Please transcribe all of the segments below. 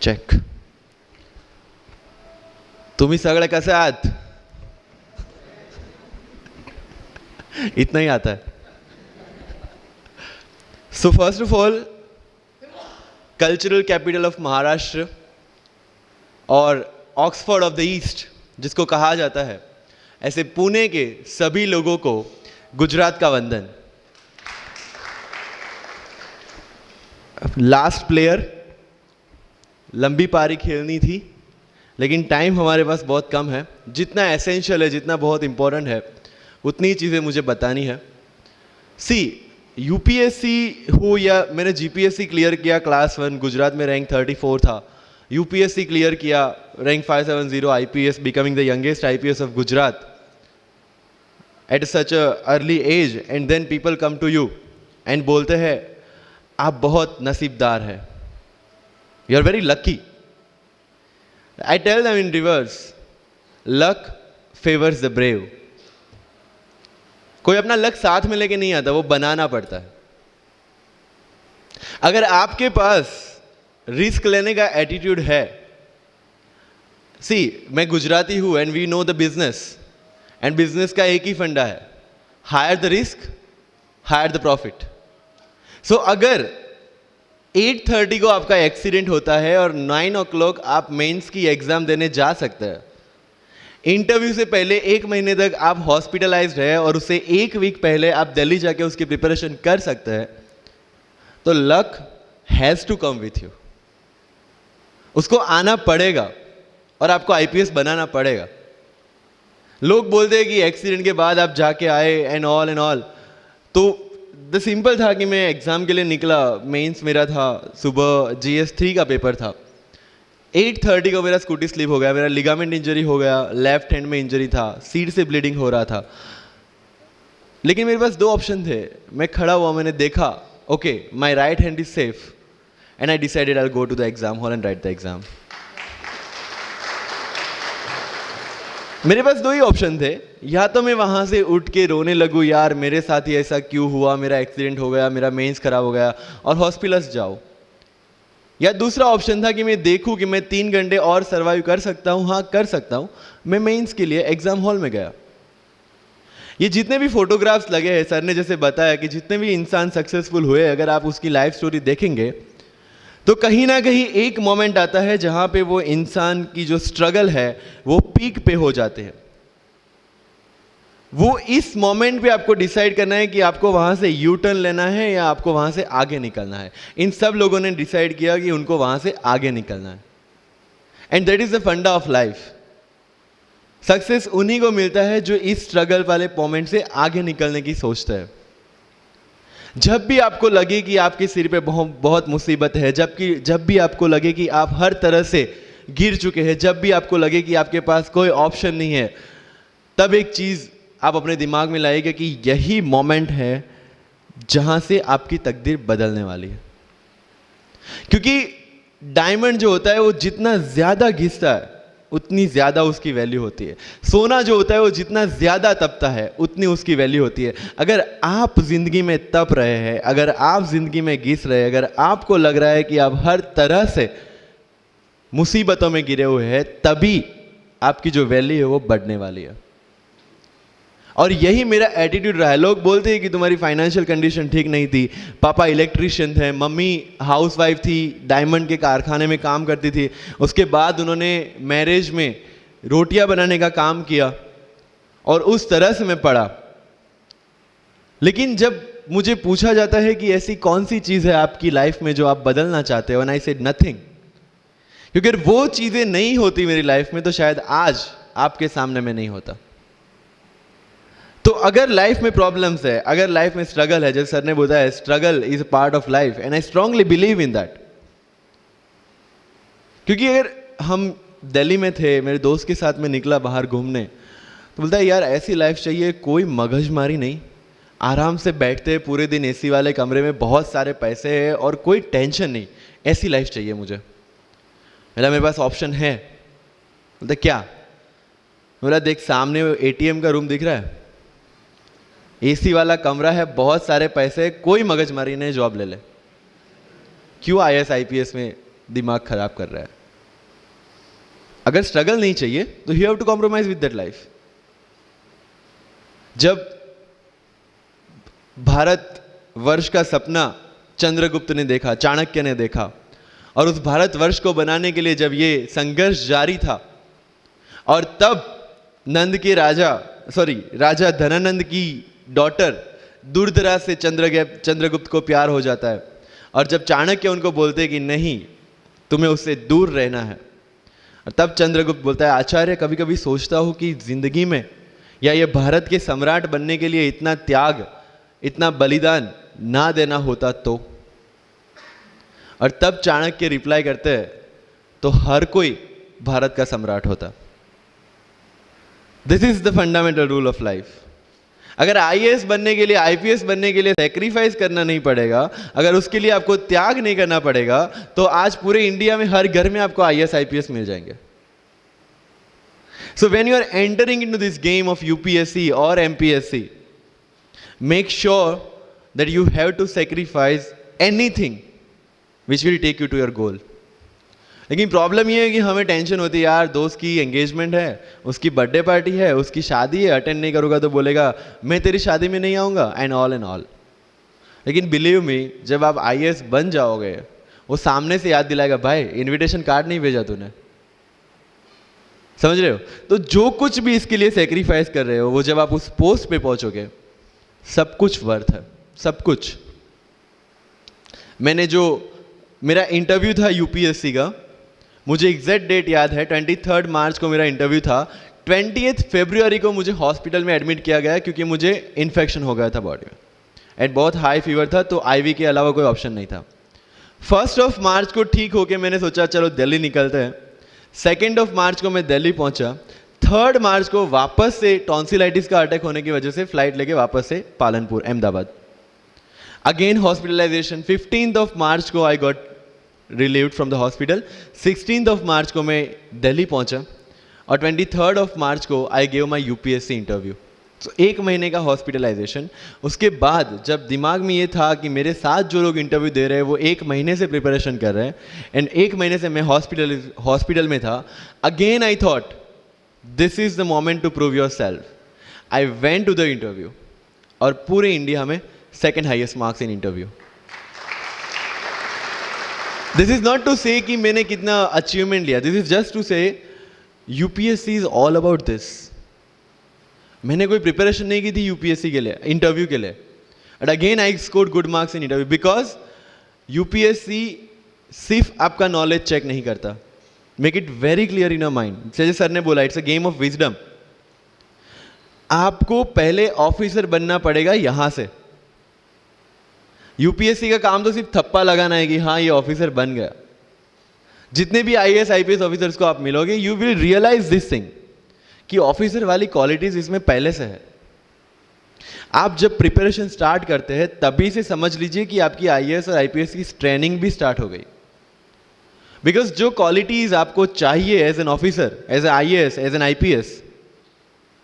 Check. तुम्ही सगळे कसे आहात? इतना ही आता है. So first of all, cultural capital of Maharashtra और ऑक्सफोर्ड ऑफ द ईस्ट जिसको कहा जाता है, ऐसे पुणे के सभी लोगों को गुजरात का वंदन. लास्ट प्लेयर, लंबी पारी खेलनी थी लेकिन टाइम हमारे पास बहुत कम है. जितना एसेंशियल है, जितना बहुत इंपॉर्टेंट है, उतनी ही चीज़ें मुझे बतानी है. सी, यूपीएससी हो या मैंने जीपीएससी क्लियर किया क्लास 1, गुजरात में रैंक 34 था. यूपीएससी क्लियर किया, rank 570, IPS, becoming the youngest IPS of Gujarat at such a early age, and then people come to you and बोलते हैं आप बहुत नसीबदार हैं, you are very lucky. I tell them in reverse, luck favors the brave. कोई अपना luck साथ में लेके नहीं आता, वो बनाना पड़ता है. अगर आपके पास रिस्क लेने का एटीट्यूड है, सी, मैं गुजराती हूं and we know the business, and business का एक ही फंडा है, higher the risk, higher the profit. So अगर 8:30 को आपका एक्सीडेंट होता है और 9 o'clock आप मेंस की एग्जाम देने जा सकते हैं, इंटरव्यू से पहले 1 महीने तक आप हॉस्पिटलाइज्ड है और उससे 1 वीक पहले आप दिल्ली जाके उसकी प्रिपरेशन कर सकते हैं, तो luck has to come with you. उसको आना पड़ेगा और आपको आईपीएस बनाना पड़ेगा. लोग बोलते हैं कि एक्सीडेंट के बाद आप जाके आए एंड ऑल, तो द सिंपल था कि मैं एग्ज़ाम के लिए निकला, मेंस मेरा था, सुबह GS3 का पेपर था. 8:30 को मेरा स्कूटी स्लिप हो गया, मेरा लिगामेंट इंजरी हो गया, लेफ्ट हैंड में इंजरी था, सीट से ब्लीडिंग हो रहा था. लेकिन मेरे पास 2 ऑप्शन थे. मैं खड़ा हुआ, मैंने देखा, okay, my right hand is safe, and I decided I will go to the exam hall and write the exam. मेरे पास 2 ही ऑप्शन थे. या तो मैं वहाँ से उठ के रोने लगूँ, यार मेरे साथ ही ऐसा क्यों हुआ, मेरा एक्सीडेंट हो गया, मेरा मेंस खराब हो गया, और हॉस्पिटल जाओ. या दूसरा ऑप्शन था कि मैं देखूँ कि मैं 3 घंटे और सर्वाइव कर सकता हूँ. हाँ, कर सकता हूँ. मैं मेंस के लिए एग्जाम हॉल में गया. ये जितने भी फोटोग्राफ्स लगे हैं, सर ने जैसे बताया कि जितने भी इंसान सक्सेसफुल हुए, अगर आप उसकी लाइफ स्टोरी देखेंगे तो कहीं ना कहीं एक मोमेंट आता है जहाँ पे वो इंसान की जो स्ट्रगल है वो पीक पे हो जाते हैं. वो इस मोमेंट पे आपको डिसाइड करना है कि आपको वहां से यू टर्न लेना है या आपको वहां से आगे निकलना है. इन सब लोगों ने डिसाइड किया कि उनको वहां से आगे निकलना है. एंड दैट इज द फंडा ऑफ लाइफ. सक्सेस उन्हीं को मिलता है जो इस स्ट्रगल वाले मोमेंट से आगे निकलने की सोचता है. जब भी आपको लगे कि आपके सिर पे बहुत मुसीबत है, जब भी आपको लगे कि आप हर तरह से गिर चुके हैं, जब भी आपको लगे कि आपके पास कोई ऑप्शन नहीं है, तब एक चीज आप अपने दिमाग में लाइएगा कि यही मोमेंट है जहां से आपकी तकदीर बदलने वाली है. क्योंकि डायमंड जो होता है वो जितना ज्यादा घिसता है उतनी ज्यादा उसकी वैल्यू होती है. सोना जो होता है वो जितना ज्यादा तपता है उतनी उसकी वैल्यू होती है. अगर आप जिंदगी में तप रहे हैं, अगर आप जिंदगी में घिस रहे हैं, अगर आपको लग रहा है कि आप हर तरह से मुसीबतों में गिरे हुए हैं, तभी आपकी जो वैल्यू है वो बढ़ने वाली है. और यही मेरा एटीट्यूड रहा है. लोग बोलते हैं कि तुम्हारी फाइनेंशियल कंडीशन ठीक नहीं थी, पापा इलेक्ट्रिशियन थे, मम्मी हाउसवाइफ थी, डायमंड के कारखाने में काम करती थी, उसके बाद उन्होंने मैरिज में रोटियां बनाने का काम किया और उस तरह से मैं पढ़ा. लेकिन जब मुझे पूछा जाता है कि ऐसी कौन सी चीज़ है आपकी लाइफ में जो आप बदलना चाहते हो, एंड आई सेड नथिंग. क्योंकि अगर वो चीज़ें नहीं होती मेरी लाइफ में तो शायद आज आपके सामने मैं नहीं होता. तो अगर लाइफ में प्रॉब्लम्स है, अगर लाइफ में स्ट्रगल है, जैसे सर ने बताया struggle is a part of life, and I strongly believe in that. क्योंकि अगर हम दिल्ली में थे, मेरे दोस्त के साथ में निकला बाहर घूमने, तो बोलता है यार ऐसी लाइफ चाहिए, कोई मगजमारी नहीं, आराम से बैठते पूरे दिन एसी वाले कमरे में, बहुत सारे पैसे हैं और कोई टेंशन नहीं, ऐसी लाइफ चाहिए मुझे. मेरे पास ऑप्शन है. बोलता क्या? बोला देख सामने एटीएम का रूम दिख रहा है, एसी वाला कमरा है, बहुत सारे पैसे, कोई मगजमारी नहीं, जॉब ले ले. क्यों IAS IPS में दिमाग खराब कर रहा है। अगर स्ट्रगल नहीं चाहिए तो you have to compromise with that life. जब भारत वर्ष का सपना चंद्रगुप्त ने देखा, चाणक्य ने देखा, और उस भारतवर्ष को बनाने के लिए जब ये संघर्ष जारी था, और तब नंद के राजा धनानंद की डॉटर दुर्धरा से चंद्रगुप्त को प्यार हो जाता है, और जब चाणक्य उनको बोलते हैं कि नहीं, तुम्हें उससे दूर रहना है, और तब चंद्रगुप्त बोलता है, आचार्य कभी कभी सोचता हूं कि जिंदगी में या ये भारत के सम्राट बनने के लिए इतना त्याग, इतना बलिदान ना देना होता तो। और तब चाणक्य रिप्लाई करते हैं, तो हर कोई भारत का सम्राट होता। This is the fundamental rule of life. अगर आईएएस बनने के लिए, आईपीएस बनने के लिए सेक्रीफाइस करना नहीं पड़ेगा, अगर उसके लिए आपको त्याग नहीं करना पड़ेगा, तो आज पूरे इंडिया में हर घर में आपको आईएएस आईपीएस मिल जाएंगे। So when you are entering into this game of UPSC और MPSC, make sure that you have to sacrifice anything which will take you to your goal. लेकिन प्रॉब्लम ये है कि हमें टेंशन होती है, यार दोस्त की एंगेजमेंट है, उसकी बर्थडे पार्टी है, उसकी शादी है, अटेंड नहीं करूँगा तो बोलेगा मैं तेरी शादी में नहीं आऊँगा, एंड ऑल। लेकिन बिलीव मी, जब आप आईएएस बन जाओगे, वो सामने से याद दिलाएगा, भाई इनविटेशन कार्ड नहीं भेजा तूने। समझ रहे हो? तो जो कुछ भी इसके लिए सेक्रीफाइस कर रहे हो, वो जब आप उस पोस्ट पे पहुंचोगे, सब कुछ वर्थ है, सब कुछ। मेरा इंटरव्यू था यूपीएससी का, मुझे एग्जैक्ट डेट याद है, 23 मार्च को मेरा इंटरव्यू था। 28 फरवरी को मुझे हॉस्पिटल में एडमिट किया गया क्योंकि मुझे इन्फेक्शन हो गया था बॉडी में, एंड बहुत हाई फीवर था, तो आईवी के अलावा कोई ऑप्शन नहीं था। 1 मार्च को ठीक होके मैंने सोचा चलो दिल्ली निकलते हैं। 2 मार्च को मैं दिल्ली पहुंचा। 3 मार्च को वापस से टॉन्सिलाइटिस का अटैक होने की वजह से फ्लाइट लेके वापस से पालनपुर, अहमदाबाद, अगेन हॉस्पिटलाइजेशन। 15 मार्च को I got relieved from the hospital. 16 मार्च को मैं दिल्ली पहुंचा, और 23 मार्च को I gave my UPSC interview. तो 1 महीने का हॉस्पिटलाइजेशन। उसके बाद जब दिमाग में ये था कि मेरे साथ जो लोग इंटरव्यू दे रहे हैं वो 1 महीने से प्रिपरेशन कर रहे हैं, एंड 1 महीने से मैं हॉस्पिटल में था, again I thought this is the moment to prove yourself. I went to the interview, और पूरे इंडिया में 2nd highest marks in interview. This is not to say कि मैंने कितना अचीवमेंट लिया, this is just to say UPSC is all about this. मैंने कोई preparation नहीं की थी यूपीएससी के लिए, इंटरव्यू के लिए, but again I scored good marks in interview, because UPSC सिर्फ आपका नॉलेज चेक नहीं करता। Make it very clear in your mind, जैसे सर ने बोला, it's a game of wisdom. आपको पहले ऑफिसर बनना पड़ेगा यहां से। यूपीएससी का काम तो सिर्फ थप्पा लगाना है कि हाँ ये ऑफिसर बन गया। जितने भी आईएएस आईपीएस ऑफिसर्स को आप मिलोगे, you will realize this thing कि ऑफिसर वाली क्वालिटीज इसमें पहले से है। आप जब प्रिपरेशन स्टार्ट करते हैं तभी से समझ लीजिए कि आपकी आईएएस और आईपीएस की ट्रेनिंग भी स्टार्ट हो गई। बिकॉज जो क्वालिटीज आपको चाहिए as an officer, as a IAS, as an IPS,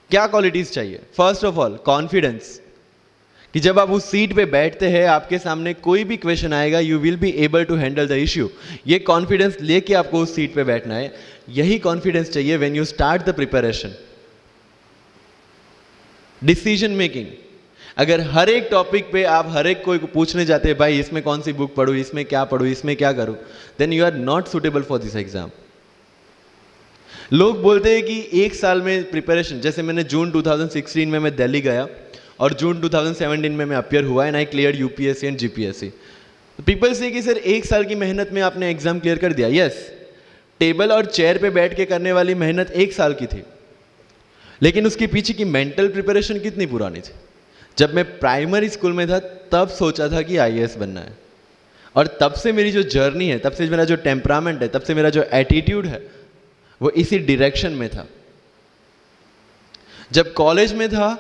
क्या क्वालिटीज चाहिए? फर्स्ट ऑफ ऑल कॉन्फिडेंस, कि जब आप उस सीट पे बैठते हैं, आपके सामने कोई भी क्वेश्चन आएगा, you will be able to handle the issue. ये कॉन्फिडेंस लेके आपको उस सीट पे बैठना है। यही कॉन्फिडेंस चाहिए when you start the preparation. Decision making, अगर हर एक टॉपिक पे आप हर एक कोई को पूछने जाते हैं, भाई इसमें कौन सी बुक पढूं, इसमें क्या पढूं, इसमें क्या करूं, then you are not suitable for this exam. लोग बोलते हैं कि 1 साल में प्रिपरेशन, जैसे मैंने जून 2016 में मैं दिल्ली गया, और जून 2017 में मैं अपियर हुआ, and I clear UPSC and GPSC. People से कि सर 1 साल की मेहनत में आपने एग्जाम क्लियर कर दिया। यस, टेबल और चेयर पे बैठ के करने वाली मेहनत 1 साल की थी, लेकिन उसके पीछे की मेंटल प्रिपरेशन कितनी पुरानी थी। जब मैं प्राइमरी स्कूल में था तब सोचा था कि आईएएस बनना है, और तब से मेरी जो जर्नी है, तब से मेरा जो टेम्परामेंट है, तब से मेरा जो एटीट्यूड है, वो इसी डायरेक्शन में था। जब कॉलेज में था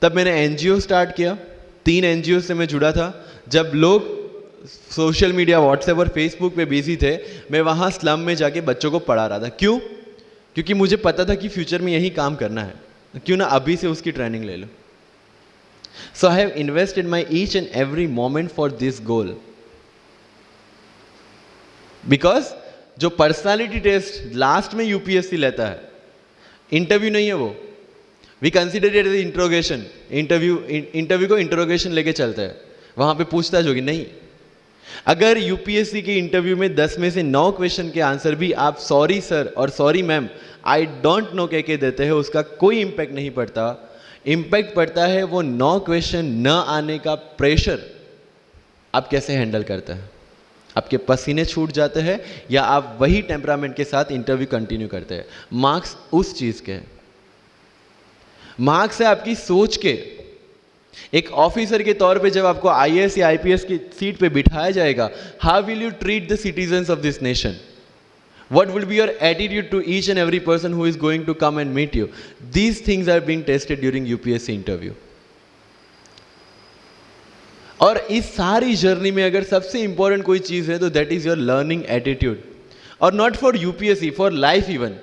तब मैंने एनजीओ स्टार्ट किया, 3 एनजीओ से मैं जुड़ा था। जब लोग सोशल मीडिया, व्हाट्सएप और फेसबुक पे बिजी थे, मैं वहाँ स्लम में जाके बच्चों को पढ़ा रहा था। क्यों? क्योंकि मुझे पता था कि फ्यूचर में यही काम करना है, क्यों ना अभी से उसकी ट्रेनिंग ले लो। So I have invested my each and every moment for this goal. Because जो पर्सनालिटी टेस्ट लास्ट में यूपीएससी लेता है, इंटरव्यू नहीं है वो, we consider it as interrogation. Interview को इंट्रोगेशन लेके चलते हैं, वहां पे पूछताछ होगी नहीं। अगर यूपीएससी के इंटरव्यू में 10 में से 9 क्वेश्चन के आंसर भी आप सॉरी सर और sorry ma'am I don't know कह के देते हैं, उसका कोई इंपैक्ट नहीं पड़ता। इंपैक्ट पड़ता है वो 9 क्वेश्चन न आने का प्रेशर आप कैसे हैंडल करते हैं। आपके पसीने छूट जाते हैं या आप वही टेम्परामेंट के साथ इंटरव्यू कंटिन्यू करते हैं। मार्क्स उस चीज के, मार्क्स है आपकी सोच के। एक ऑफिसर के तौर पे जब आपको आईएएस या आईपीएस की सीट पे बिठाया जाएगा, how will you treat the citizens of this nation? What will be your attitude to each and every person who is going to come and meet you? These things are being tested during UPSC interview. और इस सारी journey में अगर सबसे important कोई चीज है तो that is your learning attitude, और not for UPSC, for life even.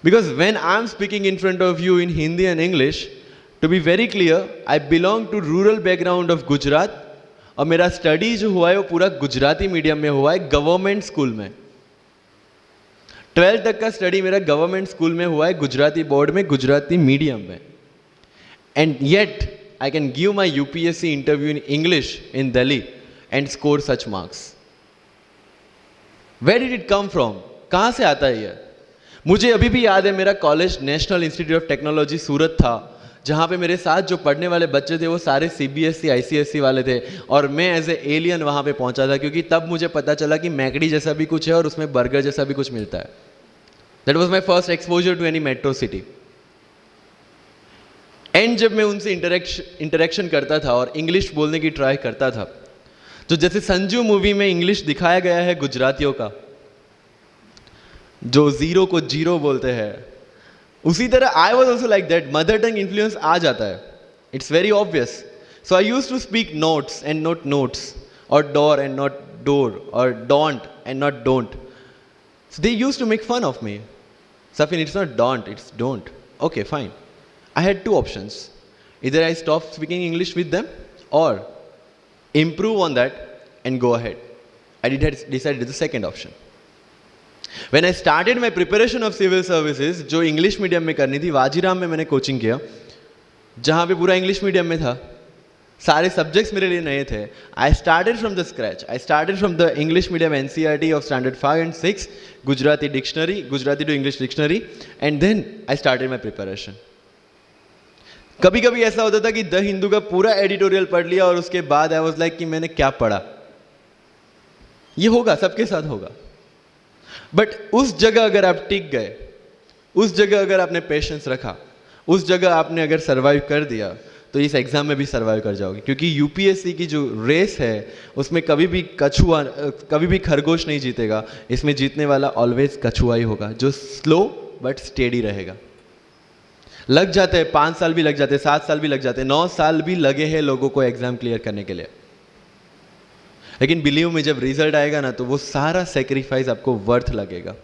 Because when I am speaking in front of you in Hindi and English, to be very clear, I belong to rural background of Gujarat, और मेरा study जो हुआ है वो पूरा Gujarati medium में हुआ है, गवर्नमेंट स्कूल में। 12th तक का स्टडी मेरा गवर्नमेंट स्कूल में हुआ है, गुजराती बोर्ड में, गुजराती मीडियम में। And yet I can give my UPSC interview in English in Delhi and score such marks. Where did it come from? कहां से आता है ये? मुझे अभी भी याद है, मेरा college national institute of technology Surat था, जहाँ पे मेरे साथ जो पढ़ने वाले बच्चे थे वो सारे सीबीएसई आईसीएसई वाले थे, और मैं एज ए एलियन वहाँ पे पहुँचा था, क्योंकि तब मुझे पता चला कि मैकडी जैसा भी कुछ है और उसमें बर्गर जैसा भी कुछ मिलता है। That was my first exposure to any metro city. And जब मैं उनसे इंटरेक्शन करता था और इंग्लिश बोलने की ट्राई करता था, तो जैसे संजू मूवी में इंग्लिश दिखाया गया है गुजरातियों का, जो जीरो को जीरो बोलते हैं, उसी तरह I was also like that. Mother tongue influence आ जाता है, it's very obvious. So I use to speak notes and not notes, और डोर एंड नॉट डोर, और don't and not don't. So they use to make fun of me. Safin, it's not don't, it's don't. Okay, fine. I had 2 options. Either I stop speaking English with them or improve on that and go ahead. I decided the second option. When I started my preparation of civil services, जो English medium में करनी थी, वाजीराम में मैंने coaching किया, जहाँ पे पूरा इंग्लिश मीडियम में था, सारे सब्जेक्ट्स मेरे लिए नए थे। I started from the scratch. I started from the English medium NCERT of standard 5 and 6, Gujarati dictionary, Gujarati to English dictionary, and then I started my preparation. कभी कभी ऐसा होता था कि द हिंदू का पूरा एडिटोरियल पढ़ लिया और उसके बाद आई वाज लाइक कि मैंने क्या पढ़ा। ये होगा, सबके साथ होगा। बट उस जगह अगर आप टिक गए, उस जगह अगर आपने पेशेंस रखा, उस जगह आपने अगर सर्वाइव कर दिया, तो इस एग्जाम में भी सर्वाइव कर जाओगे। क्योंकि यूपीएससी की जो रेस है उसमें कभी भी कछुआ, कभी भी खरगोश नहीं जीतेगा। इसमें जीतने वाला ऑलवेज कछुआ ही होगा, जो स्लो बट स्टेडी रहेगा। लग जाते हैं 5 साल भी लग जाते हैं, 7 साल भी लग जाते हैं, 9 साल भी लगे हैं लोगों को एग्जाम क्लियर करने के लिए। लेकिन बिलीव में जब रिजल्ट आएगा ना, तो वो सारा सेक्रीफाइस आपको वर्थ लगेगा।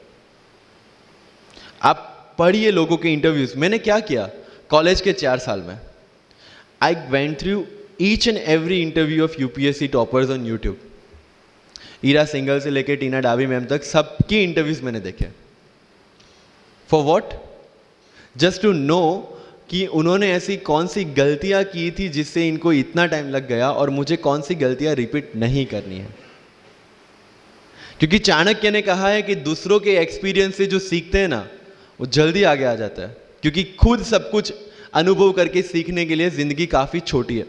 आप पढ़िए लोगों के इंटरव्यूज। मैंने क्या किया कॉलेज के 4 साल में, I went through each and every interview of UPSC toppers on YouTube. Ira Singhal से लेके टीना डाबी मैम तक सबकी इंटरव्यूज मैंने देखे। For what? Just to know कि उन्होंने ऐसी कौन सी गलतियां की थी जिससे इनको इतना टाइम लग गया, और मुझे कौन सी गलतियां रिपीट नहीं करनी है। क्योंकि चाणक्य ने कहा है कि दूसरों के एक्सपीरियंस से जो सीखते हैं ना, वो जल्दी आगे आ जाता है, क्योंकि खुद सब कुछ अनुभव करके सीखने के लिए जिंदगी काफी छोटी है।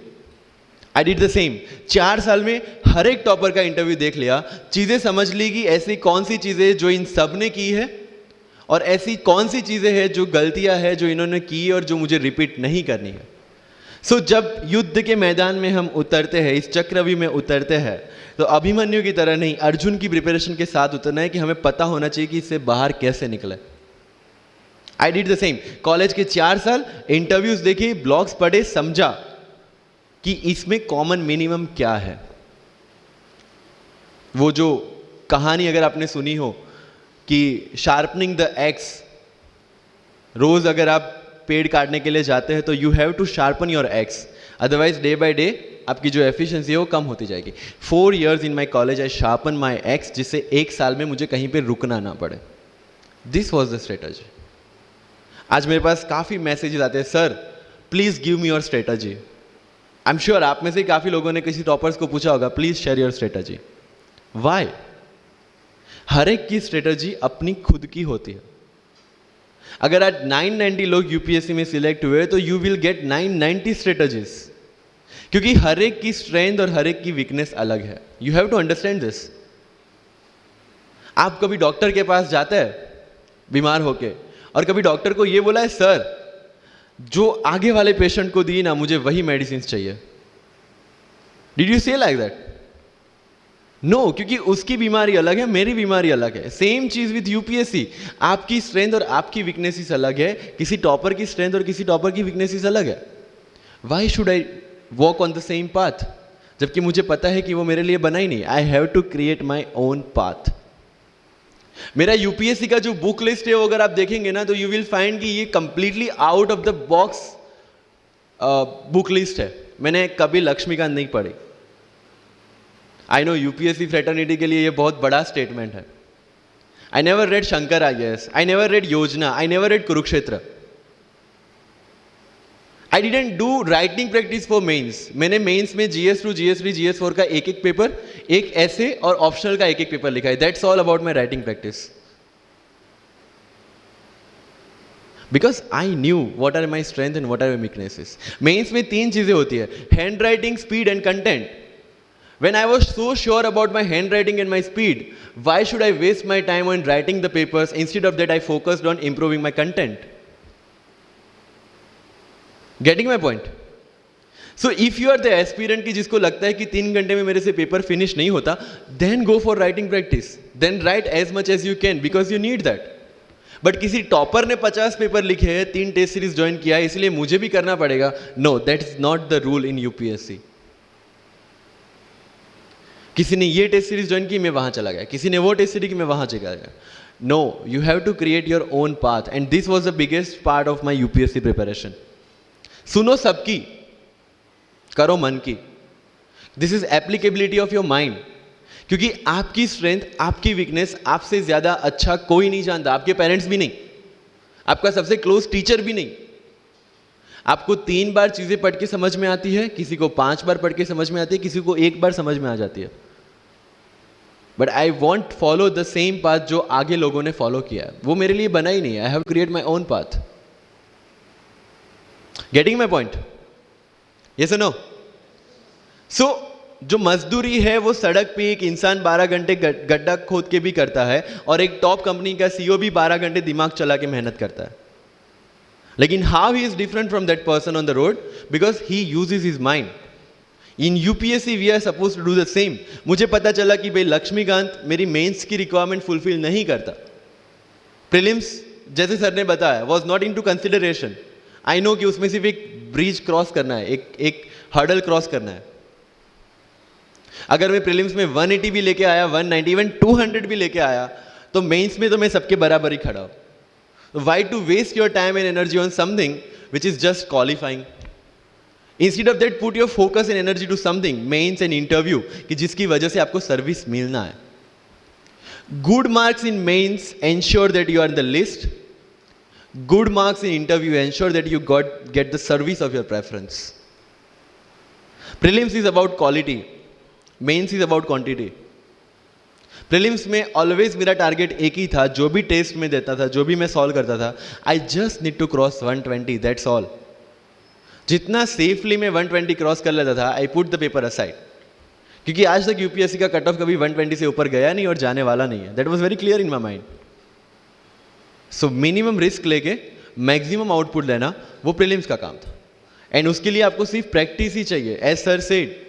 I did the same. 4 साल में हर एक टॉपर का इंटरव्यू देख लिया, चीजें समझ ली कि ऐसी कौन सी चीजें जो इन सब ने की है, और ऐसी कौन सी चीजें हैं जो गलतियां हैं जो इन्होंने की और जो मुझे रिपीट नहीं करनी है। सो जब युद्ध के मैदान में हम उतरते हैं, इस चक्रव्यूह में उतरते हैं, तो अभिमन्यु की तरह नहीं, अर्जुन की प्रिपरेशन के साथ उतरना है कि हमें पता होना चाहिए कि इससे बाहर कैसे निकले। I did the same. College के 4 साल इंटरव्यूज देखे, ब्लॉग्स पढ़े, समझा कि इसमें कॉमन मिनिमम क्या है। वो जो कहानी अगर आपने सुनी हो कि शार्पनिंग द एक्स, रोज अगर आप पेड़ काटने के लिए जाते हैं तो you have to sharpen your axe, otherwise day by day आपकी जो एफिशिएंसी है वो कम होती जाएगी। 4 years in my college I sharpen my x, जिससे 1 साल में मुझे कहीं पे रुकना ना पड़े। This was the strategy. आज मेरे पास काफ़ी मैसेजेस आते हैं, sir please give me your strategy. I am sure आप में से काफ़ी लोगों ने किसी टॉपर्स को पूछा होगा, please share your strategy. Why? हर एक की स्ट्रेटजी अपनी खुद की होती है। अगर आज 990 लोग यूपीएससी में सिलेक्ट हुए तो यू विल गेट 990 स्ट्रेटजीज, क्योंकि हर एक की स्ट्रेंथ और हर एक की वीकनेस अलग है। You have to understand this. आप कभी डॉक्टर के पास जाते हैं बीमार होके, और कभी डॉक्टर को ये बोला है, सर जो आगे वाले पेशेंट को दी ना, मुझे वही मेडिसिन चाहिए? डिड यू से लाइक दैट? नो, क्योंकि उसकी बीमारी अलग है, मेरी बीमारी अलग है। सेम चीज विथ यूपीएससी, आपकी स्ट्रेंथ और आपकी वीकनेसेस अलग है, किसी टॉपर की स्ट्रेंथ और किसी टॉपर की वीकनेसेस अलग है। Why should I walk on the same path, जबकि मुझे पता है कि वो मेरे लिए बना ही नहीं। I have to create my own path. मेरा यूपीएससी का जो बुक लिस्ट है वो अगर आप देखेंगे ना, तो यू विल फाइंड कि ये completely out of the box book list है। मैंने कभी लक्ष्मीकांत नहीं पढ़ी। आई नो यूपीएससी फ्रेटर्निटी के लिए ये बहुत बड़ा स्टेटमेंट है। I never read Shankar IAS, I never read Yojana, I never read Kurukshetra. I didn't do writing practice for mains. मैंने मेंस में GS2, GS3, GS4 का एक पेपर, एक ऐसे और ऑप्शनल का एक पेपर लिखा है। That's all about my writing practice, because I knew what are my strength and what are my weaknesses. Mains में 3 चीजें होती है, handwriting, speed and content. When I was so sure about my handwriting and my speed, why should I waste my time on writing the papers? Instead of that, I focused on improving my content. Getting my point? So if you are the aspirant की जिसको लगता है कि 3 घंटे में मेरे से paper finish नहीं होता, then go for writing practice. Then write as much as you can because you need that. But किसी टॉपर ने 50 पेपर लिखे हैं, 3 टेस्ट सीरीज ज्वाइन किया है, इसलिए मुझे भी करना पड़ेगा। No, that is not the rule in UPSC. किसी ने ये टेस्ट सीरीज ज्वाइन की, मैं वहां चला गया, किसी ने वो टेस्ट सीरीज की, मैं वहां चला गया। No, you have to create your own path, and this was the biggest part of my UPSC preparation. सुनो सबकी, करो मन की। This is applicability of your mind, क्योंकि आपकी स्ट्रेंथ, आपकी वीकनेस आपसे ज्यादा अच्छा कोई नहीं जानता। आपके पेरेंट्स भी नहीं, आपका सबसे क्लोज टीचर भी नहीं। आपको 3 बार चीजें पढ़ के समझ में आती है, किसी को 5 बार पढ़ के समझ में आती है, किसी को 1 बार समझ में आ जाती है। But I want follow the same path जो आगे लोगों ने फॉलो किया है, वो मेरे लिए बना ही नहीं है। I have create my own path. Getting my point? Yes और नो? सो जो मजदूरी है वो सड़क पे एक इंसान 12 घंटे गड्ढा खोद के भी करता है, और एक टॉप कंपनी का CEO भी 12 घंटे दिमाग चला के मेहनत करता है। लेकिन how he is different from that person on the road? Because he uses his mind. In UPSC we are suppose to do the same. मुझे पता चला कि भाई लक्ष्मीकांत मेरी मेंस की रिक्वायरमेंट फुलफिल नहीं करता। प्रीलिम्स, जैसे सर ने बताया, was not into consideration. I know कि उसमें सिर्फ एक ब्रिज क्रॉस करना है, एक हर्डल क्रॉस करना है। अगर मैं प्रीलिम्स में 180 भी लेके आया, 190, इवन 200 भी लेके आया, तो मेंस में तो मैं सबके बराबर ही खड़ा हूं। Why to waste your time and energy on something which is just qualifying? Instead of that, put your focus and energy to something, mains and interview, कि जिसकी वजह से आपको सर्विस मिलना है। Good marks in mains ensure that you are in the list. Good marks in interview ensure that you get the service of your preference. Prelims is about quality. Mains is about quantity. Prelims में always मेरा target एक ही था, जो भी test में देता था, जो भी मैं सॉल्व करता था, I just need to cross 120, that's all. जितना सेफली मैं 120 क्रॉस कर लेता था, I put the paper aside, क्योंकि आज तक यूपीएससी का कट ऑफ कभी 120 से ऊपर गया नहीं और जाने वाला नहीं है। That was very clear in my mind. So minimum risk लेके मैक्सिमम आउटपुट लेना, वो प्रीलिम्स का काम था। एंड उसके लिए आपको सिर्फ प्रैक्टिस ही चाहिए। As sir said,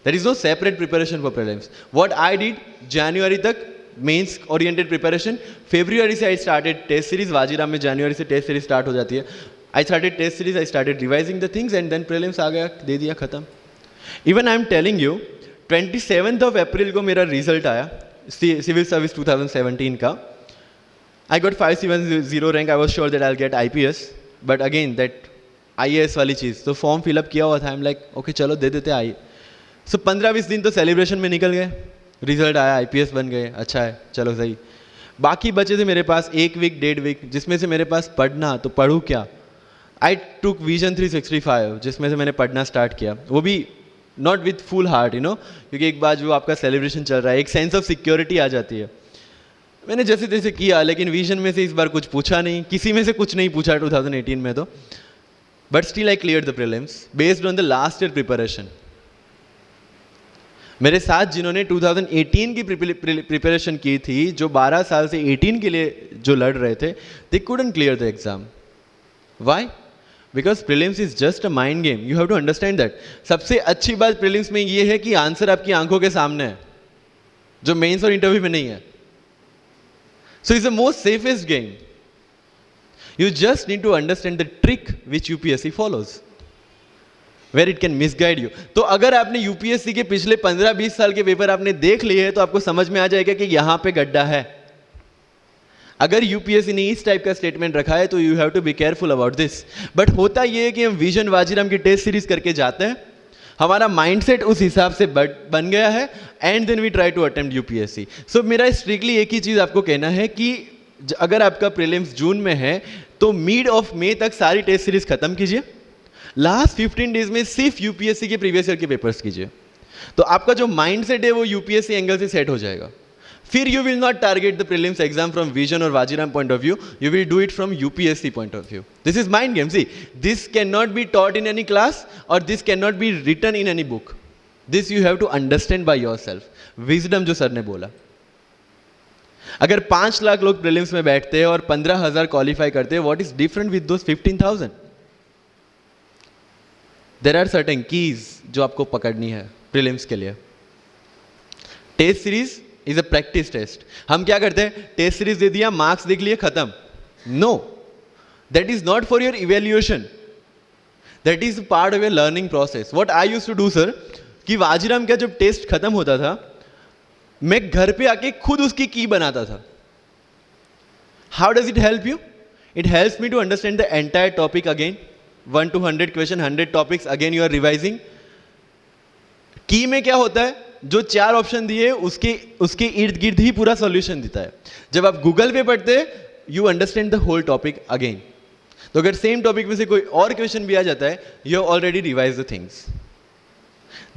there is no separate preparation for prelims. What I did, January तक मेंस ओरिएंटेड प्रिपरेशन, February से I started test series. Vajiram में January से टेस्ट सीरीज स्टार्ट हो जाती है। I started test series, I started revising the things, and then prelims आ गया, दे दिया, खत्म। Even I am telling you, 27th of April को मेरा रिजल्ट आया सिविल सर्विस 2017 का। I got 570 rank. I was sure that I'll get IPS, but again that IAS वाली चीज़, तो फॉर्म फिलअप किया हुआ था। I'm like, okay चलो दे देते सो 15-20 दिन तो सेलिब्रेशन में निकल गए, रिजल्ट आया, आईपीएस बन गए, अच्छा है, चलो सही। बाकी बचे थे मेरे पास 1 वीक 1.5 वीक, जिसमें से मेरे पास पढ़ना, तो पढ़ूँ क्या? आई टुक विजन 365, जिसमें से मैंने पढ़ना स्टार्ट किया, वो भी नॉट विथ फुल हार्ट क्योंकि एक बार जो आपका सेलिब्रेशन चल रहा है, एक सेंस ऑफ सिक्योरिटी आ जाती है। मैंने जैसे तैसे किया, लेकिन विजन में से इस बार कुछ पूछा नहीं, किसी में से कुछ नहीं पूछा 2018 में तो, but still I clear the prelims based on the last year preparation. मेरे साथ जिन्होंने 2018 की प्रिपरेशन की थी, जो 12 साल से 18 के लिए जो लड़ रहे थे, they couldn't clear the exam. Why? Because prelims is just a mind game, you have to understand that. सबसे अच्छी बात प्रीलिम्स में ये है कि आंसर आपकी आंखों के सामने है, जो मेंस और इंटरव्यू में नहीं है। So is the most safest game. You just need to understand the trick which UPSC follows, where it can misguide you. तो अगर आपने यूपीएससी के पिछले 15-20 साल के पेपर आपने देख लिए हैं, तो आपको समझ में आ जाएगा कि यहां पे गड्ढा है। अगर यूपीएससी ने इस टाइप का स्टेटमेंट रखा है, तो you have to be careful about this. But होता यह है कि हम विजन वाजीराम की टेस्ट सीरीज करके जाते हैं, हमारा माइंडसेट उस हिसाब से बन गया है, and then we try to attempt UPSC. So मेरा स्ट्रिक्टली एक ही चीज आपको कहना है कि अगर आपका प्रीलिम्स जून में है, तो मिड ऑफ मई तक सारी टेस्ट सीरीज खत्म कीजिए। लास्ट 15 डेज में सिर्फ यूपीएससी के प्रीवियस ईयर के पेपर्स कीजिए, तो आपका जो माइंडसेट है वो यूपीएससी एंगल से सेट हो जाएगा। फिर you will not target the prelims exam from Vision और Vajiram point of view, you will do it from UPSC point of view. This is mind game. See, this can not be taught in any class और this can not be written in any book. This you have to understand by yourself. Wisdom जो sir ने बोला, अगर 5 लाख लोग prelims में बैठते हैं और 15,000 क्वालिफाई करते हैं, what is different with those 15,000? There are certain keys जो आपको पकड़नी है प्रीलिम्स के लिए। Test series is a practice test. हम क्या करते हैं, टेस्ट सीरीज दे दिया, मार्क्स देख लिए, खत्म। No, that is not for your evaluation, that is part of your learning process. What I used to do sir, कि वाजीराम का जब टेस्ट खत्म होता था, मैं घर पे आके खुद उसकी की बनाता था। How does it help you? It helps me to understand the entire topic again, 1 to 100 question, 100 topics, again you are revising. की में क्या होता है, जो 4 ऑप्शन दिए उसके इर्द गिर्द ही पूरा सॉल्यूशन देता है। जब आप गूगल पे पढ़ते हैं, you understand the whole topic again. तो अगर सेम टॉपिक में से कोई और क्वेश्चन भी आ जाता है, you have already revise the things.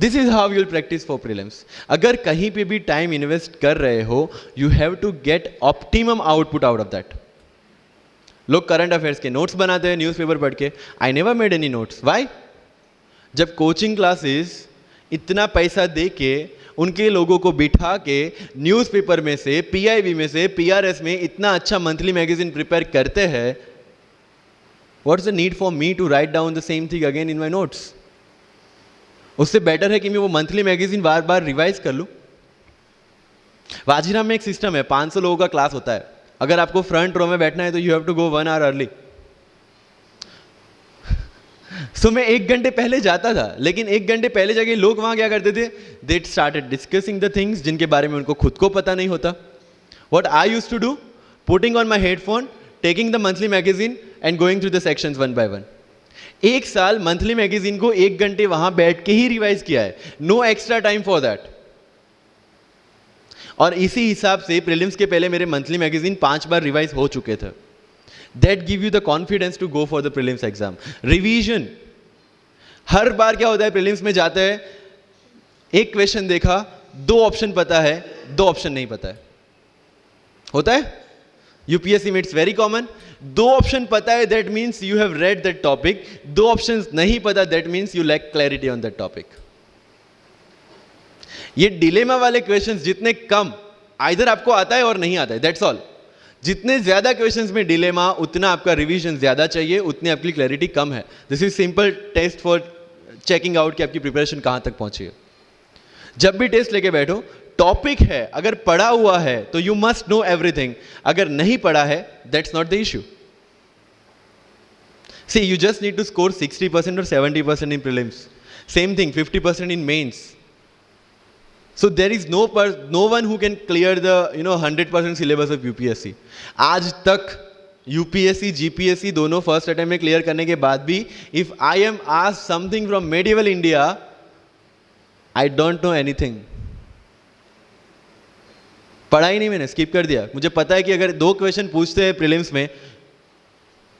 This is how you'll practice for prelims. अगर कहीं पे भी टाइम इन्वेस्ट कर रहे हो, you have to get optimum output out of that. लोग करंट अफेयर्स के नोट्स बनाते हैं न्यूज़पेपर पढ़ के। I never made any notes. Why? जब कोचिंग क्लासेस इतना पैसा दे के उनके लोगों को बिठा के न्यूज़पेपर में से, पीआईबी में से, पीआरएस में इतना अच्छा मंथली मैगजीन प्रिपेयर करते हैं, what is the need for me to write down the same thing again in my notes? उससे बेटर है कि मैं वो मंथली मैगजीन बार बार रिवाइज कर लूँ। वाजीराम में एक सिस्टम है, 500 लोगों का क्लास होता है। अगर आपको फ्रंट रो में बैठना है, तो you have to go 1 hour early. So मैं 1 घंटे पहले जाता था, लेकिन 1 घंटे पहले जाके लोग वहां क्या करते थे, they started discussing the things जिनके बारे में उनको खुद को पता नहीं होता। What I used to do, putting on my headphone, taking the monthly magazine and going through the sections 1 by 1। 1 साल मंथली मैगजीन को 1 घंटे वहां बैठ के ही रिवाइज किया है, no extra time for that. और इसी हिसाब से प्रीलिम्स के पहले मेरे मंथली मैगजीन 5 बार रिवाइज हो चुके थे। That give you the confidence to go for the prelims exam. Revision, हर बार क्या होता है, प्रीलिम्स में जाते हैं, एक क्वेश्चन देखा, 2 ऑप्शन पता है, 2 ऑप्शन नहीं पता है, होता है यूपीएससी में, इट्स वेरी कॉमन। 2 ऑप्शन पता है, that means you have read that topic. 2 option नहीं पता, that means you lack clarity on that topic. ये डिलेमा वाले क्वेश्चंस जितने कम, आइदर आपको आता है और नहीं आता है, दैट्स ऑल। जितने ज्यादा क्वेश्चंस में डिलेमा, उतना आपका रिवीजन ज्यादा चाहिए, उतनी आपकी क्लैरिटी कम है। This is simple test for checking out कि आपकी प्रिपरेशन कहां तक पहुंची है। जब भी टेस्ट लेके बैठो, टॉपिक है, अगर पढ़ा हुआ है तो यू मस्ट नो एवरीथिंग, अगर नहीं पढ़ा है, that's not the issue. See, you just need to score 60% और 70% in prelims. Same thing, 50% in mains. So there is no one who can clear the 100% syllabus of UPSC. आज तक UPSC, GPSC दोनों first attempt में clear करने के बाद भी, if I am asked something from medieval India, I don't know anything, पढ़ा ही नहीं, मैंने स्किप कर दिया। मुझे पता है कि अगर 2 क्वेश्चन पूछते हैं प्रीलिम्स में,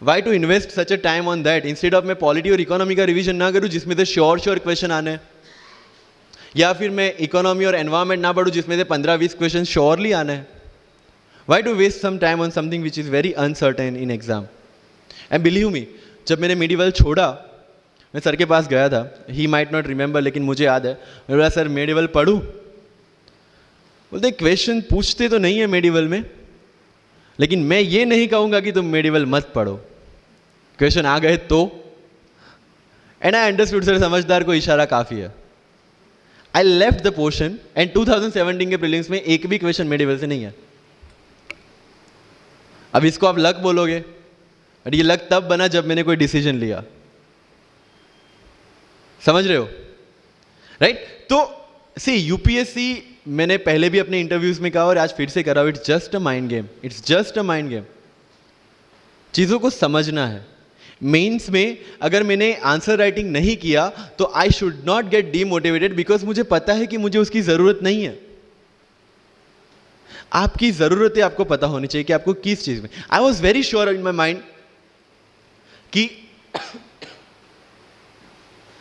why to invest such a time on that, instead of मैं पॉलिटी और इकोनॉमी का रिवीजन ना करूं जिसमें से श्योर क्वेश्चन आने हैं, या फिर मैं इकोनॉमी और एनवायरमेंट ना पढ़ूं जिसमें से 15-20 क्वेश्चन श्योरली आना है। Why to waste some time on something which is very uncertain in exam. And believe me, जब मैंने मेडिवल छोड़ा, मैं सर के पास गया था, ही माइट नॉट रिमेंबर, लेकिन मुझे याद है, मैं बोला सर मेडिवल पढ़ूं? बोलते क्वेश्चन पूछते तो नहीं है मेडिवल में, लेकिन मैं ये नहीं कहूंगा कि तुम मेडिवल मत पढ़ो, क्वेश्चन आ गए तो। एंड आई अंडरस्टूड, सर समझदार को इशारा काफी है। I left the portion and 2017 के प्रीलिम्स में एक भी क्वेश्चन मेडिवल से नहीं है। अब इसको आप लक बोलोगे, और ये लक तब बना जब मैंने कोई डिसीजन लिया, समझ रहे हो, राइट? तो सी यूपीएससी, मैंने पहले भी अपने इंटरव्यूज में कहा और आज फिर से कर रहा हूं, it's just a mind game, it's just a mind game. चीजों को समझना है। मेंस में अगर मैंने आंसर राइटिंग नहीं किया तो I should not gate demotivated, because मुझे पता है कि मुझे उसकी जरूरत नहीं है। आपकी जरूरतें आपको पता होनी चाहिए कि आपको किस चीज में। I was very sure in my mind कि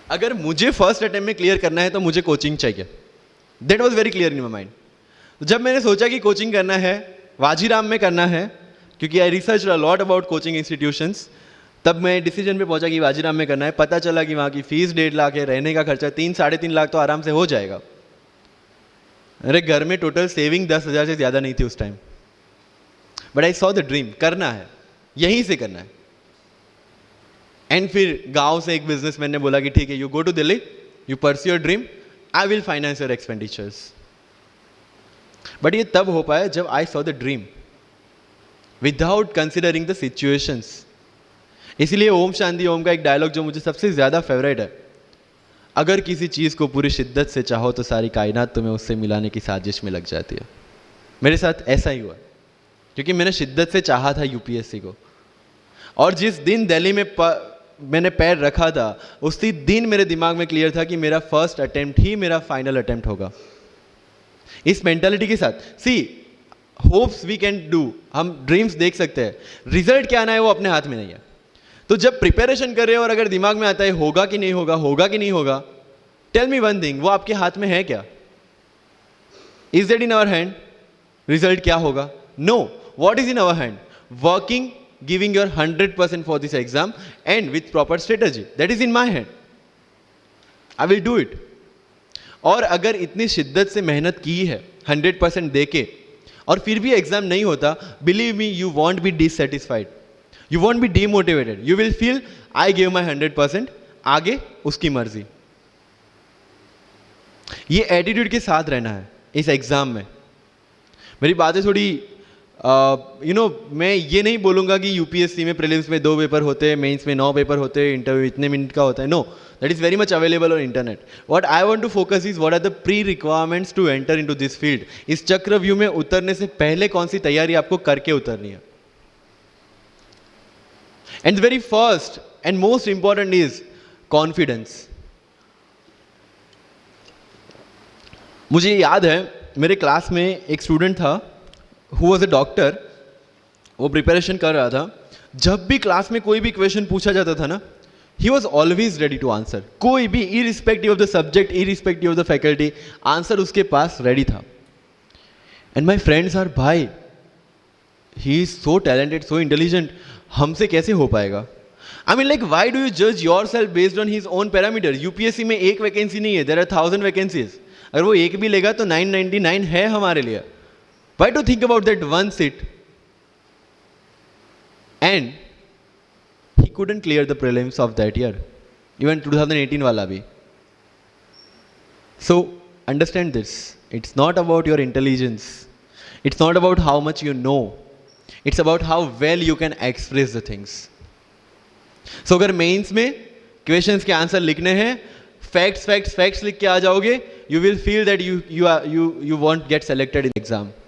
अगर मुझे फर्स्ट अटेम्प्ट में क्लियर करना है तो मुझे कोचिंग चाहिए। That was very clear in my mind. जब मैंने सोचा कि कोचिंग करना है, वाजीराम में करना है, क्योंकि I research a lot about coaching institutions, तब मैं डिसीजन पे पहुंचा कि वाजीराम में करना है। पता चला कि वहाँ की फीस 1.5 लाख है, रहने का खर्चा 3-3.5 लाख तो आराम से हो जाएगा। अरे घर में टोटल सेविंग 10,000 से ज़्यादा नहीं थी उस time. But I saw the dream, करना है, यहीं से करना है। एंड फिर गांव से एक बिजनेसमैन ने बोला कि ठीक है, you go to Delhi, you pursue your dream, I will finance your expenditures. But ये तब हो पाया जब I saw the dream without considering the situations. इसलिए ओम शांति ओम का एक डायलॉग जो मुझे सबसे ज़्यादा फेवरेट है, अगर किसी चीज़ को पूरी शिद्दत से चाहो तो सारी कायनात तुम्हें उससे मिलाने की साजिश में लग जाती है। मेरे साथ ऐसा ही हुआ, क्योंकि मैंने शिद्दत से चाहा था यूपीएससी को, और जिस दिन दिल्ली में मैंने पैर रखा था, उसी दिन मेरे दिमाग में क्लियर था कि मेरा फर्स्ट अटेम्प्ट ही मेरा फाइनल अटेम्प्ट होगा। इस मेंटालिटी के साथ, सी होप्स वी कैन डू, हम ड्रीम्स देख सकते हैं, रिजल्ट क्या आना है वो अपने हाथ में नहीं है। तो जब प्रिपरेशन कर रहे हो और अगर दिमाग में आता है होगा कि नहीं होगा, होगा कि नहीं होगा, टेल मी वन थिंग, वो आपके हाथ में है क्या? Is that in our hand? Result क्या होगा? No. What is in our hand? Working, giving your 100% for this exam and with proper strategy, that is in my hand. I will do it. और अगर इतनी शिद्दत से मेहनत की है 100% देके और फिर भी एग्जाम नहीं होता, believe me, you won't be dissatisfied, you won't be demotivated, you will feel I give my 100%, आगे उसकी मर्जी। ये एटीट्यूड के साथ रहना है इस एग्जाम में। मेरी बातें थोड़ी मैं ये नहीं बोलूंगा कि यूपीएससी में प्रीलिम्स में 2 पेपर होते हैं, मेंस में 9 पेपर होते हैं, इंटरव्यू इतने मिनट का होता है। No, that is very much available on internet. What I want to focus is what are the pre requirements to enter into this field. इस चक्रव्यूह में उतरने से पहले कौन सी तैयारी आपको करके उतरनी है। And very first and most important is confidence. मुझे याद है मेरे क्लास में एक स्टूडेंट था, हु वॉज अ डॉक्टर, वो प्रिपरेशन कर रहा था। जब भी क्लास में कोई भी क्वेश्चन पूछा जाता था ना, he was always ready to answer. कोई भी, irrespective of the subject, irrespective of the faculty, answer उसके पास रेडी था। एंड माई फ्रेंड्स आर, भाई he is so talented, so intelligent, हमसे कैसे हो पाएगा? I mean like, why do you जज yourself based on his own parameter? UPSC में एक वैकेंसी नहीं है, देयर आर 1000 वैकेंसीज। अगर वो एक भी लेगा तो 999 है हमारे लिए। Why to think about that one seat? And he couldn't clear the prelims of that year, even 2018 wala bhi. So understand this, it's not about your intelligence, it's not about how much you know, it's about how well you can express the things. So अगर mains में questions के answer लिखने हैं, facts लिख के आ जाओगे, you will feel that you won't get selected in exam.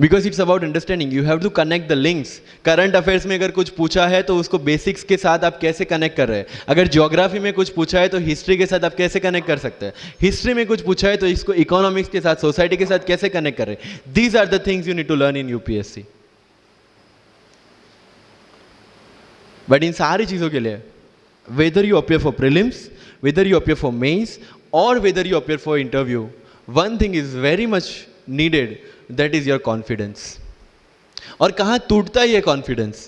Because it's about understanding, you have to connect the links. Current affairs में अगर कुछ पूछा है तो उसको बेसिक्स के साथ आप कैसे कनेक्ट कर रहे हैं, अगर ज्योग्राफी में कुछ पूछा है तो हिस्ट्री के साथ आप कैसे कनेक्ट कर सकते हैं, हिस्ट्री में कुछ पूछा है तो इसको इकोनॉमिक्स के साथ, सोसाइटी के साथ कैसे कनेक्ट कर रहे हैं। These are the things you need to learn in UPSC. But इन सारी चीजों के लिए, whether you appear for prelims, whether you appear for mains, or whether you appear for interview, one thing is very much needed, that is your confidence. और कहाँ टूटता है ये confidence?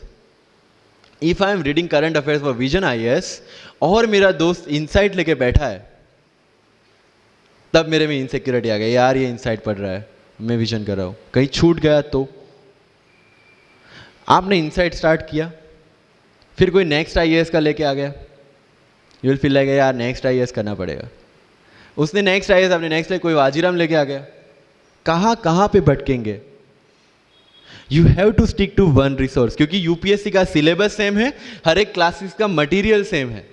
If I am reading current affairs for Vision IAS और मेरा दोस्त insight लेके बैठा है, तब मेरे में insecurity आ गई, यार ये insight पढ़ रहा है, मैं vision कर रहा हूँ, कहीं छूट गया तो। आपने insight start किया, फिर कोई नेक्स्ट IAS का लेके आ गया, यू विल फील लाइक यार नेक्स्ट IAS करना पड़ेगा। उसने नेक्स्ट IAS, आपने नेक्स्ट कोई वाजीराम लेके आ गया, कहाँ पे भटकेंगे? You have to stick to one resource, क्योंकि यूपीएससी का सिलेबस सेम है, हर एक क्लासेस का मटेरियल सेम है।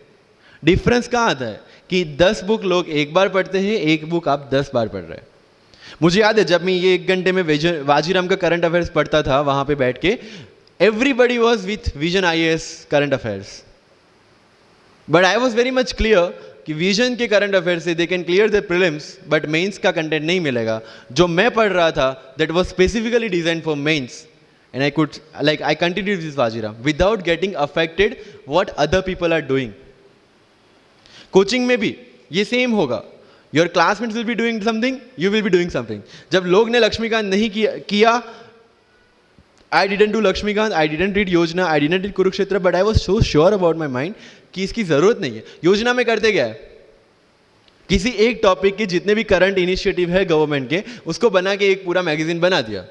डिफरेंस कहाँ आता है कि 10 बुक लोग एक बार पढ़ते हैं, एक बुक आप 10 बार पढ़ रहे हैं। मुझे याद है जब मैं ये 1 घंटे में वाजीराम का करंट अफेयर्स पढ़ता था, वहां पे बैठ के everybody was with Vision IAS current affairs, but I was very much clear कि Vision के current affairs से they can clear the prelims, but mains का content नहीं मिलेगा। जो मैं पढ़ रहा था that was specifically designed for mains, and I could I continued with Vajiram without getting affected what other people are doing. Coaching में भी ये सेम होगा, your classmates will be doing something, you will be doing something. जब लोग ने लक्ष्मीकांत नहीं किया, I didn't do Lakshmikant, I didn't read Yojana, I didn't read Kurukshetra, but I was so sure about my mind कि इसकी जरूरत नहीं है। योजना में करते क्या है, किसी एक टॉपिक के जितने भी करंट इनिशिएटिव है गवर्नमेंट के, उसको बना के एक पूरा मैगजीन बना दिया।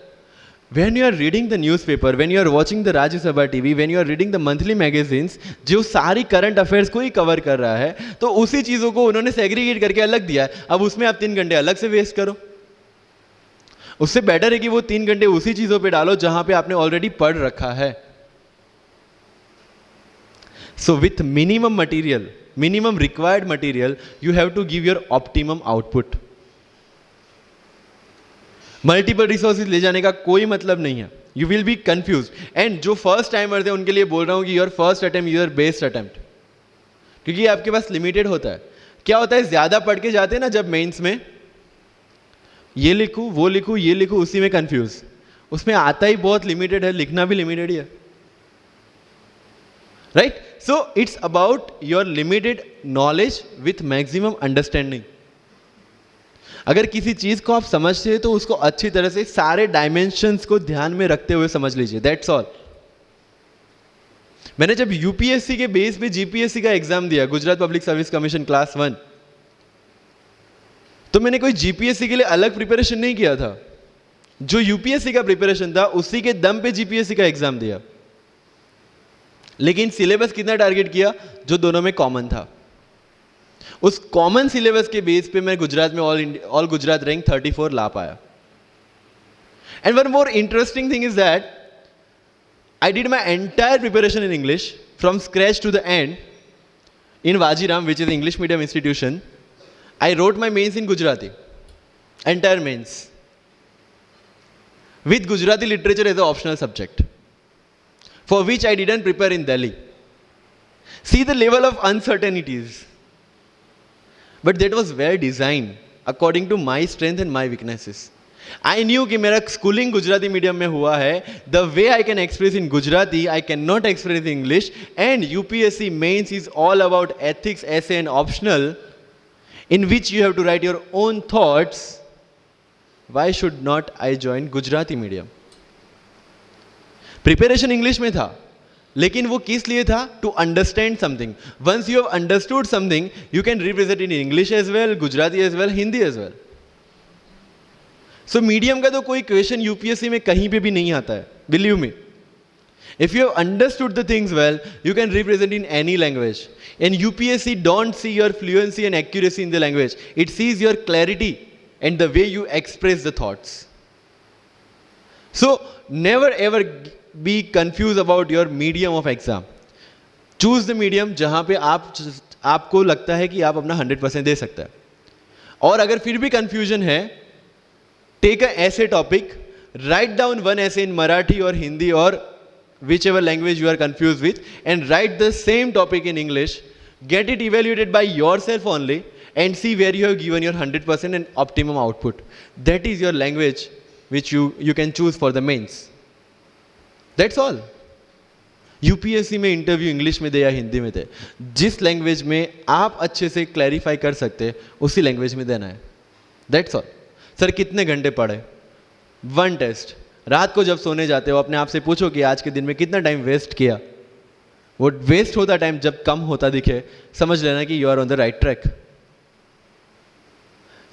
When you are reading the newspaper, when you are watching the Rajya Sabha TV, when you are reading the monthly magazines, जो सारी करंट अफेयर्स को ही कवर कर रहा है, तो उसी चीजों को उन्होंने सेग्रीगेट करके अलग दिया है। अब उसमें आप 3 घंटे अलग से वेस्ट करो, उससे बेटर है कि वो 3 घंटे उसी चीजों पे डालो जहां पे आपने ऑलरेडी पढ़ रखा है। So with minimum material, minimum required material, you have to give your optimum output. Multiple resources ले जाने का कोई मतलब नहीं है, you will be confuse. And जो फर्स्ट टाइमर्स है उनके लिए बोल रहा हूं कि your first attempt your best attempt, क्योंकि आपके पास लिमिटेड होता है। क्या होता है, ज्यादा पढ़ के जाते हैं ना जब मेंस में, ये लिखूं वो लिखूं ये लिखूं, उसी में कंफ्यूज, उसमें आता ही बहुत लिमिटेड है, लिखना भी लिमिटेड ही है, right? So it's about your limited knowledge with maximum understanding. अगर किसी चीज को आप समझते हैं तो उसको अच्छी तरह से सारे डायमेंशंस को ध्यान में रखते हुए समझ लीजिए, दैट्स ऑल। मैंने जब यूपीएससी के बेस पे जीपीएससी का एग्जाम दिया, Gujarat public service commission class 1, तो मैंने कोई जीपीएससी के लिए अलग प्रिपरेशन नहीं किया था। जो यूपीएससी का प्रिपरेशन था उसी के दम पे जीपीएससी का एग्जाम दिया, लेकिन सिलेबस कितना टारगेट किया जो दोनों में कॉमन था। उस कॉमन सिलेबस के बेस पे मैं गुजरात में ऑल गुजरात रैंक 34 ला पाया। And one more interesting thing is that I did my entire preparation in English from scratch to the end in Vajiram, which is English medium institution. I wrote my mains in Gujarati, entire mains, with Gujarati literature as an optional subject, for which I didn't prepare in Delhi. See the level of uncertainties. But that was well designed according to my strength and my weaknesses. I knew कि मेरा schooling Gujarati medium में हुआ है, the way I can express in Gujarati, I cannot express in English, and UPSC mains is all about ethics, essay and optional, in which you have to write your own thoughts. Why should not I join Gujarati medium? Preparation English में था, लेकिन वो किस लिए था? To understand something. Once you have understood something, you can represent in English as well, Gujarati as well, Hindi as well. So medium का तो कोई क्वेश्चन यूपीएससी में कहीं पे भी नहीं आता है, believe me. If you have understood the things well, you can represent in any language. And UPSC don't see your fluency and accuracy in the language. It sees your clarity and the way you express the thoughts. So never ever be confused about your medium of exam. Choose the medium जहाँ पे आपको लगता है कि आप अपना 100% दे सकते हैं। और अगर फिर भी confusion है, take a essay topic, Write down one essay in Marathi or Hindi or whichever language you are confused with, and write the same topic in English. Get it evaluated by yourself only and see where you have given your 100% and optimum output. That is your language which you can choose for the mains. That's all. UPSC में interview English में दे या हिंदी में दे, जिस language में आप अच्छे से clarify कर सकते उसी लैंग्वेज में देना है. That's all. सर कितने घंटे पढ़े? One test. रात को जब सोने जाते हो अपने आप से पूछो कि आज के दिन में कितना टाइम वेस्ट किया. वो वेस्ट होता टाइम जब कम होता दिखे, समझ लेना कि you are on the right track.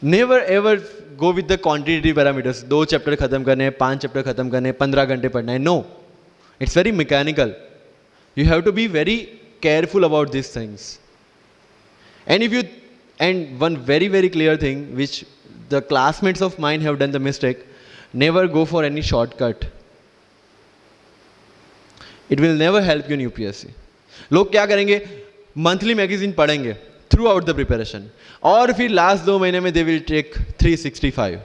Never ever go with the quantitative parameters. 2 chapter खत्म करने हैं, 5 चैप्टर खत्म करने हैं, 15 घंटे पढ़ना है. No, it's very mechanical. You have to be very careful about these things. And one very, very clear thing which the classmates of mine have done the mistake, never go for any shortcut. It will never help you in UPSC. लोग क्या करेंगे? Monthly magazine पढ़ेंगे through out the preparation, और फिर last 2 महीने में they will take 365.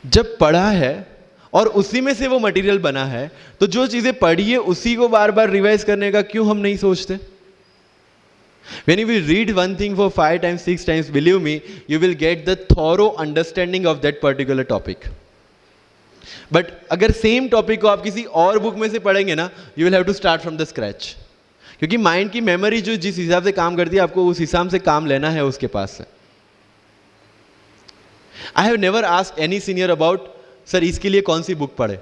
जब पढ़ा है और उसी में से वो मटेरियल बना है, तो जो चीजें पढ़ी है उसी को बार बार रिवाइज करने का क्यों हम नहीं सोचते? When you will read one thing for 5 times, 6 times, believe me, you will get the thorough understanding of that particular topic. But अगर सेम टॉपिक को आप किसी और बुक में से पढ़ेंगे ना, you will have to start from the scratch. क्योंकि माइंड की मेमोरी जो जिस हिसाब से काम करती है, आपको उस हिसाब से काम लेना है उसके पास से. I have never asked any senior about sir इसके लिए कौन सी बुक पढ़े,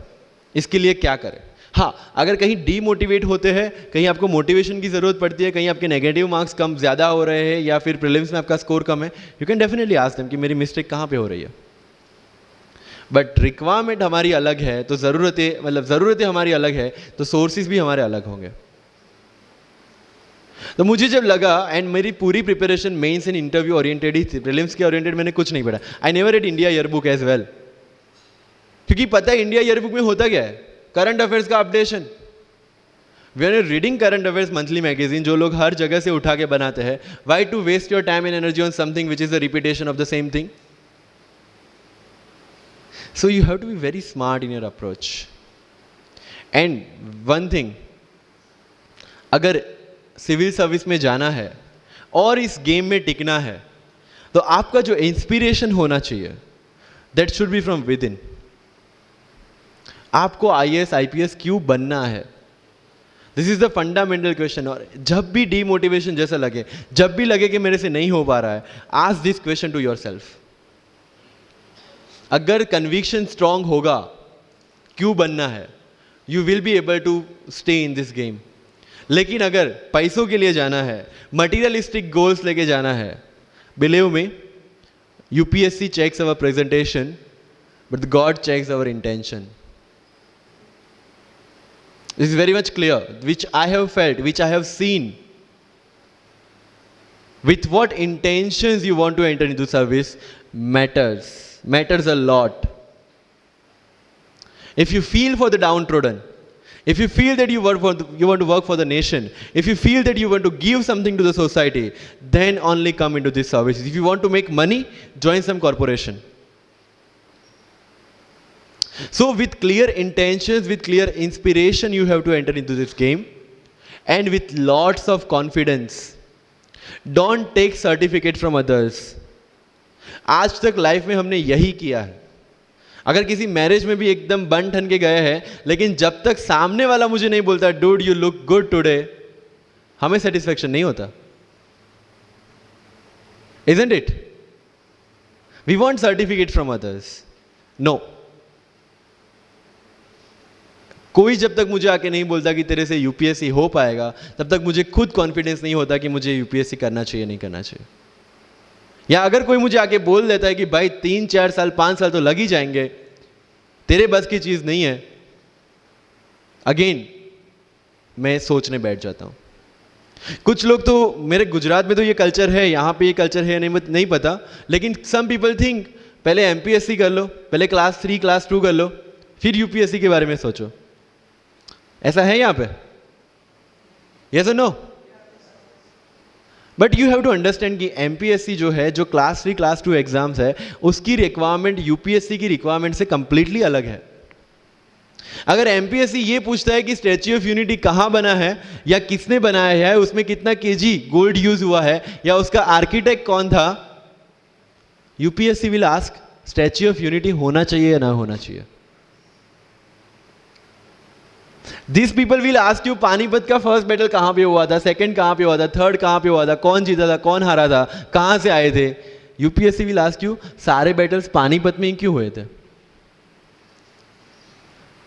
इसके लिए क्या करें. हाँ, अगर कहीं डीमोटिवेट होते हैं, कहीं आपको मोटिवेशन की ज़रूरत पड़ती है, कहीं आपके नेगेटिव मार्क्स कम ज़्यादा हो रहे हैं या फिर प्रीलिम्स में आपका स्कोर कम है, you can definitely ask them कि मेरी मिस्टेक कहाँ पे हो रही है. बट रिक्वायरमेंट हमारी अलग है, तो ज़रूरतें हमारी अलग है, तो सोर्सेज भी हमारे अलग होंगे. तो मुझे जब लगा, एंड मेरी पूरी preparation mains and interview oriented ही थी, प्रीलिम्स के ओरिएंटेड मैंने कुछ नहीं पढ़ा. I never read India year book as well, क्योंकि पता है इंडिया ईयर बुक में होता क्या है? करंट अफेयर्स का updation. We are reading current affairs monthly magazine, जो लोग हर जगह से उठा के बनाते हैं. Why to waste your time and energy on something which is the repetition of the same thing? So you have to be very smart in your approach. And one thing, अगर सिविल सर्विस में जाना है और इस game में टिकना है, तो आपका जो इंस्पिरेशन होना चाहिए, that should be from with in. आपको आईएएस आईपीएस क्यों बनना है? This is the fundamental question. और जब भी डीमोटिवेशन जैसा लगे, जब भी लगे कि मेरे से नहीं हो पा रहा है, ask this question to yourself. अगर कन्विक्शन स्ट्रांग होगा क्यों बनना है, you will be able to stay in this game. लेकिन अगर पैसों के लिए जाना है, मटीरियलिस्टिक गोल्स लेके जाना है, believe me, UPSC checks our presentation but God checks our intention. This is very much clear, which I have felt, which I have seen. With what intentions you want to enter into service matters a lot. If you feel for the downtrodden, if you feel that you want to work for the nation, if you feel that you want to give something to the society, then only come into this service. If you want to make money, join some corporation. So with clear intentions, with clear inspiration, you have to enter into this game, and with lots of confidence. Don't take certificate from others. आज तक life में हमने यही किया है. अगर किसी marriage में भी एकदम बन ठन के गए हैं, लेकिन जब तक सामने वाला मुझे नहीं बोलता dude you look good today, हमें सेटिस्फेक्शन नहीं होता. Isn't it? We want certificate from others. No. कोई जब तक मुझे आके नहीं बोलता कि तेरे से यूपीएससी हो पाएगा, तब तक मुझे खुद कॉन्फिडेंस नहीं होता कि मुझे यूपीएससी करना चाहिए नहीं करना चाहिए. या अगर कोई मुझे आके बोल देता है कि भाई 3, 4 साल 5 साल तो लग ही जाएंगे, तेरे बस की चीज़ नहीं है, अगेन मैं सोचने बैठ जाता हूँ. कुछ लोग तो, मेरे गुजरात में तो ये कल्चर है, यहाँ पे ये कल्चर है नहीं पता, लेकिन सम पीपल थिंक पहले एमपीएससी कर लो, पहले क्लास 3 क्लास 2 कर लो, फिर यूपीएससी के बारे में सोचो. ऐसा है यहाँ पे? यस और no? But you have to understand कि एमपीएससी जो है, जो क्लास 3 क्लास 2 एग्जाम्स है, उसकी रिक्वायरमेंट यूपीएससी की रिक्वायरमेंट से कंप्लीटली अलग है। अगर एमपीएससी ये पूछता है कि स्टैच्यू ऑफ यूनिटी कहां बना है या किसने बनाया है, उसमें कितना केजी गोल्ड यूज हुआ है या उसका आर्किटेक्ट कौन था, UPSC will ask statue of unity होना चाहिए या ना होना चाहिए। This people will ask you Panipat का फर्स्ट बैटल कहां पे हुआ था, सेकंड कहां पे हुआ था, थर्ड कहां पे हुआ था, कौन जीता था, कौन हारा था, कहां से आए थे। यूपीएससी विल आस्क यू सारे बैटल्स पानीपत में ही क्यों हुए थे।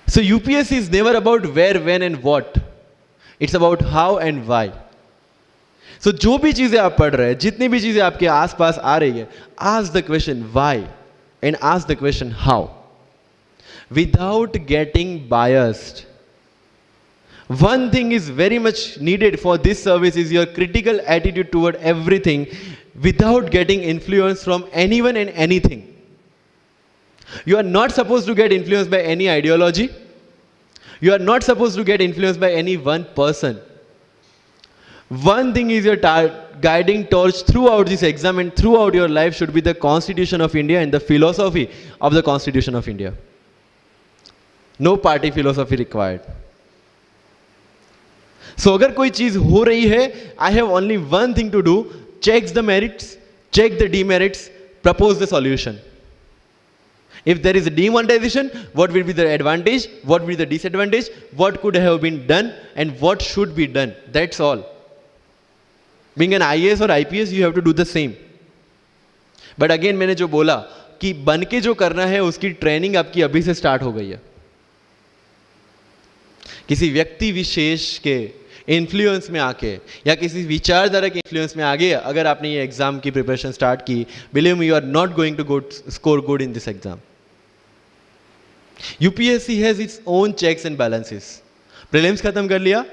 So UPSC is never about where, when and what, it's about how and why. So जो भी चीजें आप पढ़ रहे हैं, जितनी भी चीजें आपके आसपास आ रही है, ask the question why and ask the question how, without getting biased. One thing is very much needed for this service is your critical attitude toward everything without getting influence from anyone and anything. You are not supposed to get influenced by any ideology. You are not supposed to get influenced by any one person. One thing is your guiding torch throughout this exam and throughout your life should be the Constitution of India and the philosophy of the Constitution of India. No party philosophy required. So अगर कोई चीज हो रही है, I have only one thing to do, check the merits, check the demerits, propose the solution. If there is demonetization, what will be the advantage, what will be the disadvantage, what could have been done and what should be done, that's all. Being an IAS or IPS, you have to do the same. But again मैंने जो बोला कि बन के जो करना है उसकी ट्रेनिंग आपकी अभी से स्टार्ट हो गई है। किसी व्यक्ति विशेष के इन्फ्लुएंस में आके या किसी विचारधारा के इन्फ्लुएंस में आगे अगर आपने ये एग्जाम की प्रिपरेशन स्टार्ट की, believe me, you are not going to score good in this exam. UPSC has its own checks and balances. Prelims खत्म कर लिया,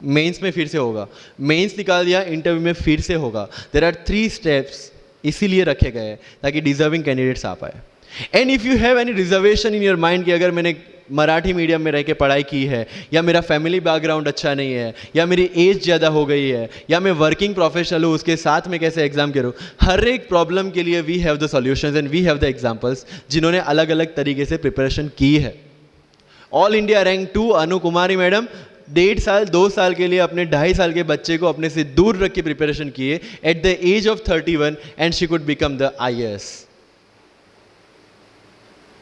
मेंस में फिर से होगा, मेंस निकाल दिया, इंटरव्यू में फिर से होगा। देयर आर 3 स्टेप्स इसीलिए रखे गए हैं ताकि डिजर्विंग कैंडिडेट्स आ पाए। And if you have any reservation in your mind कि अगर मैंने मराठी मीडियम में रह के पढ़ाई की है, या मेरा फैमिली बैकग्राउंड अच्छा नहीं है, या मेरी एज ज़्यादा हो गई है, या मैं वर्किंग प्रोफेशनल हूँ, उसके साथ में कैसे एग्जाम करूँ, हर एक प्रॉब्लम के लिए we have the solutions and we have the examples जिन्होंने अलग अलग तरीके से प्रिपरेशन की है। All India rank 2 Anu Kumari madam 1.5 साल 2 साल के लिए अपने 2.5 साल के बच्चे को अपने से दूर रख के प्रिपरेशन किए at the age of 31 and she could become the IAS।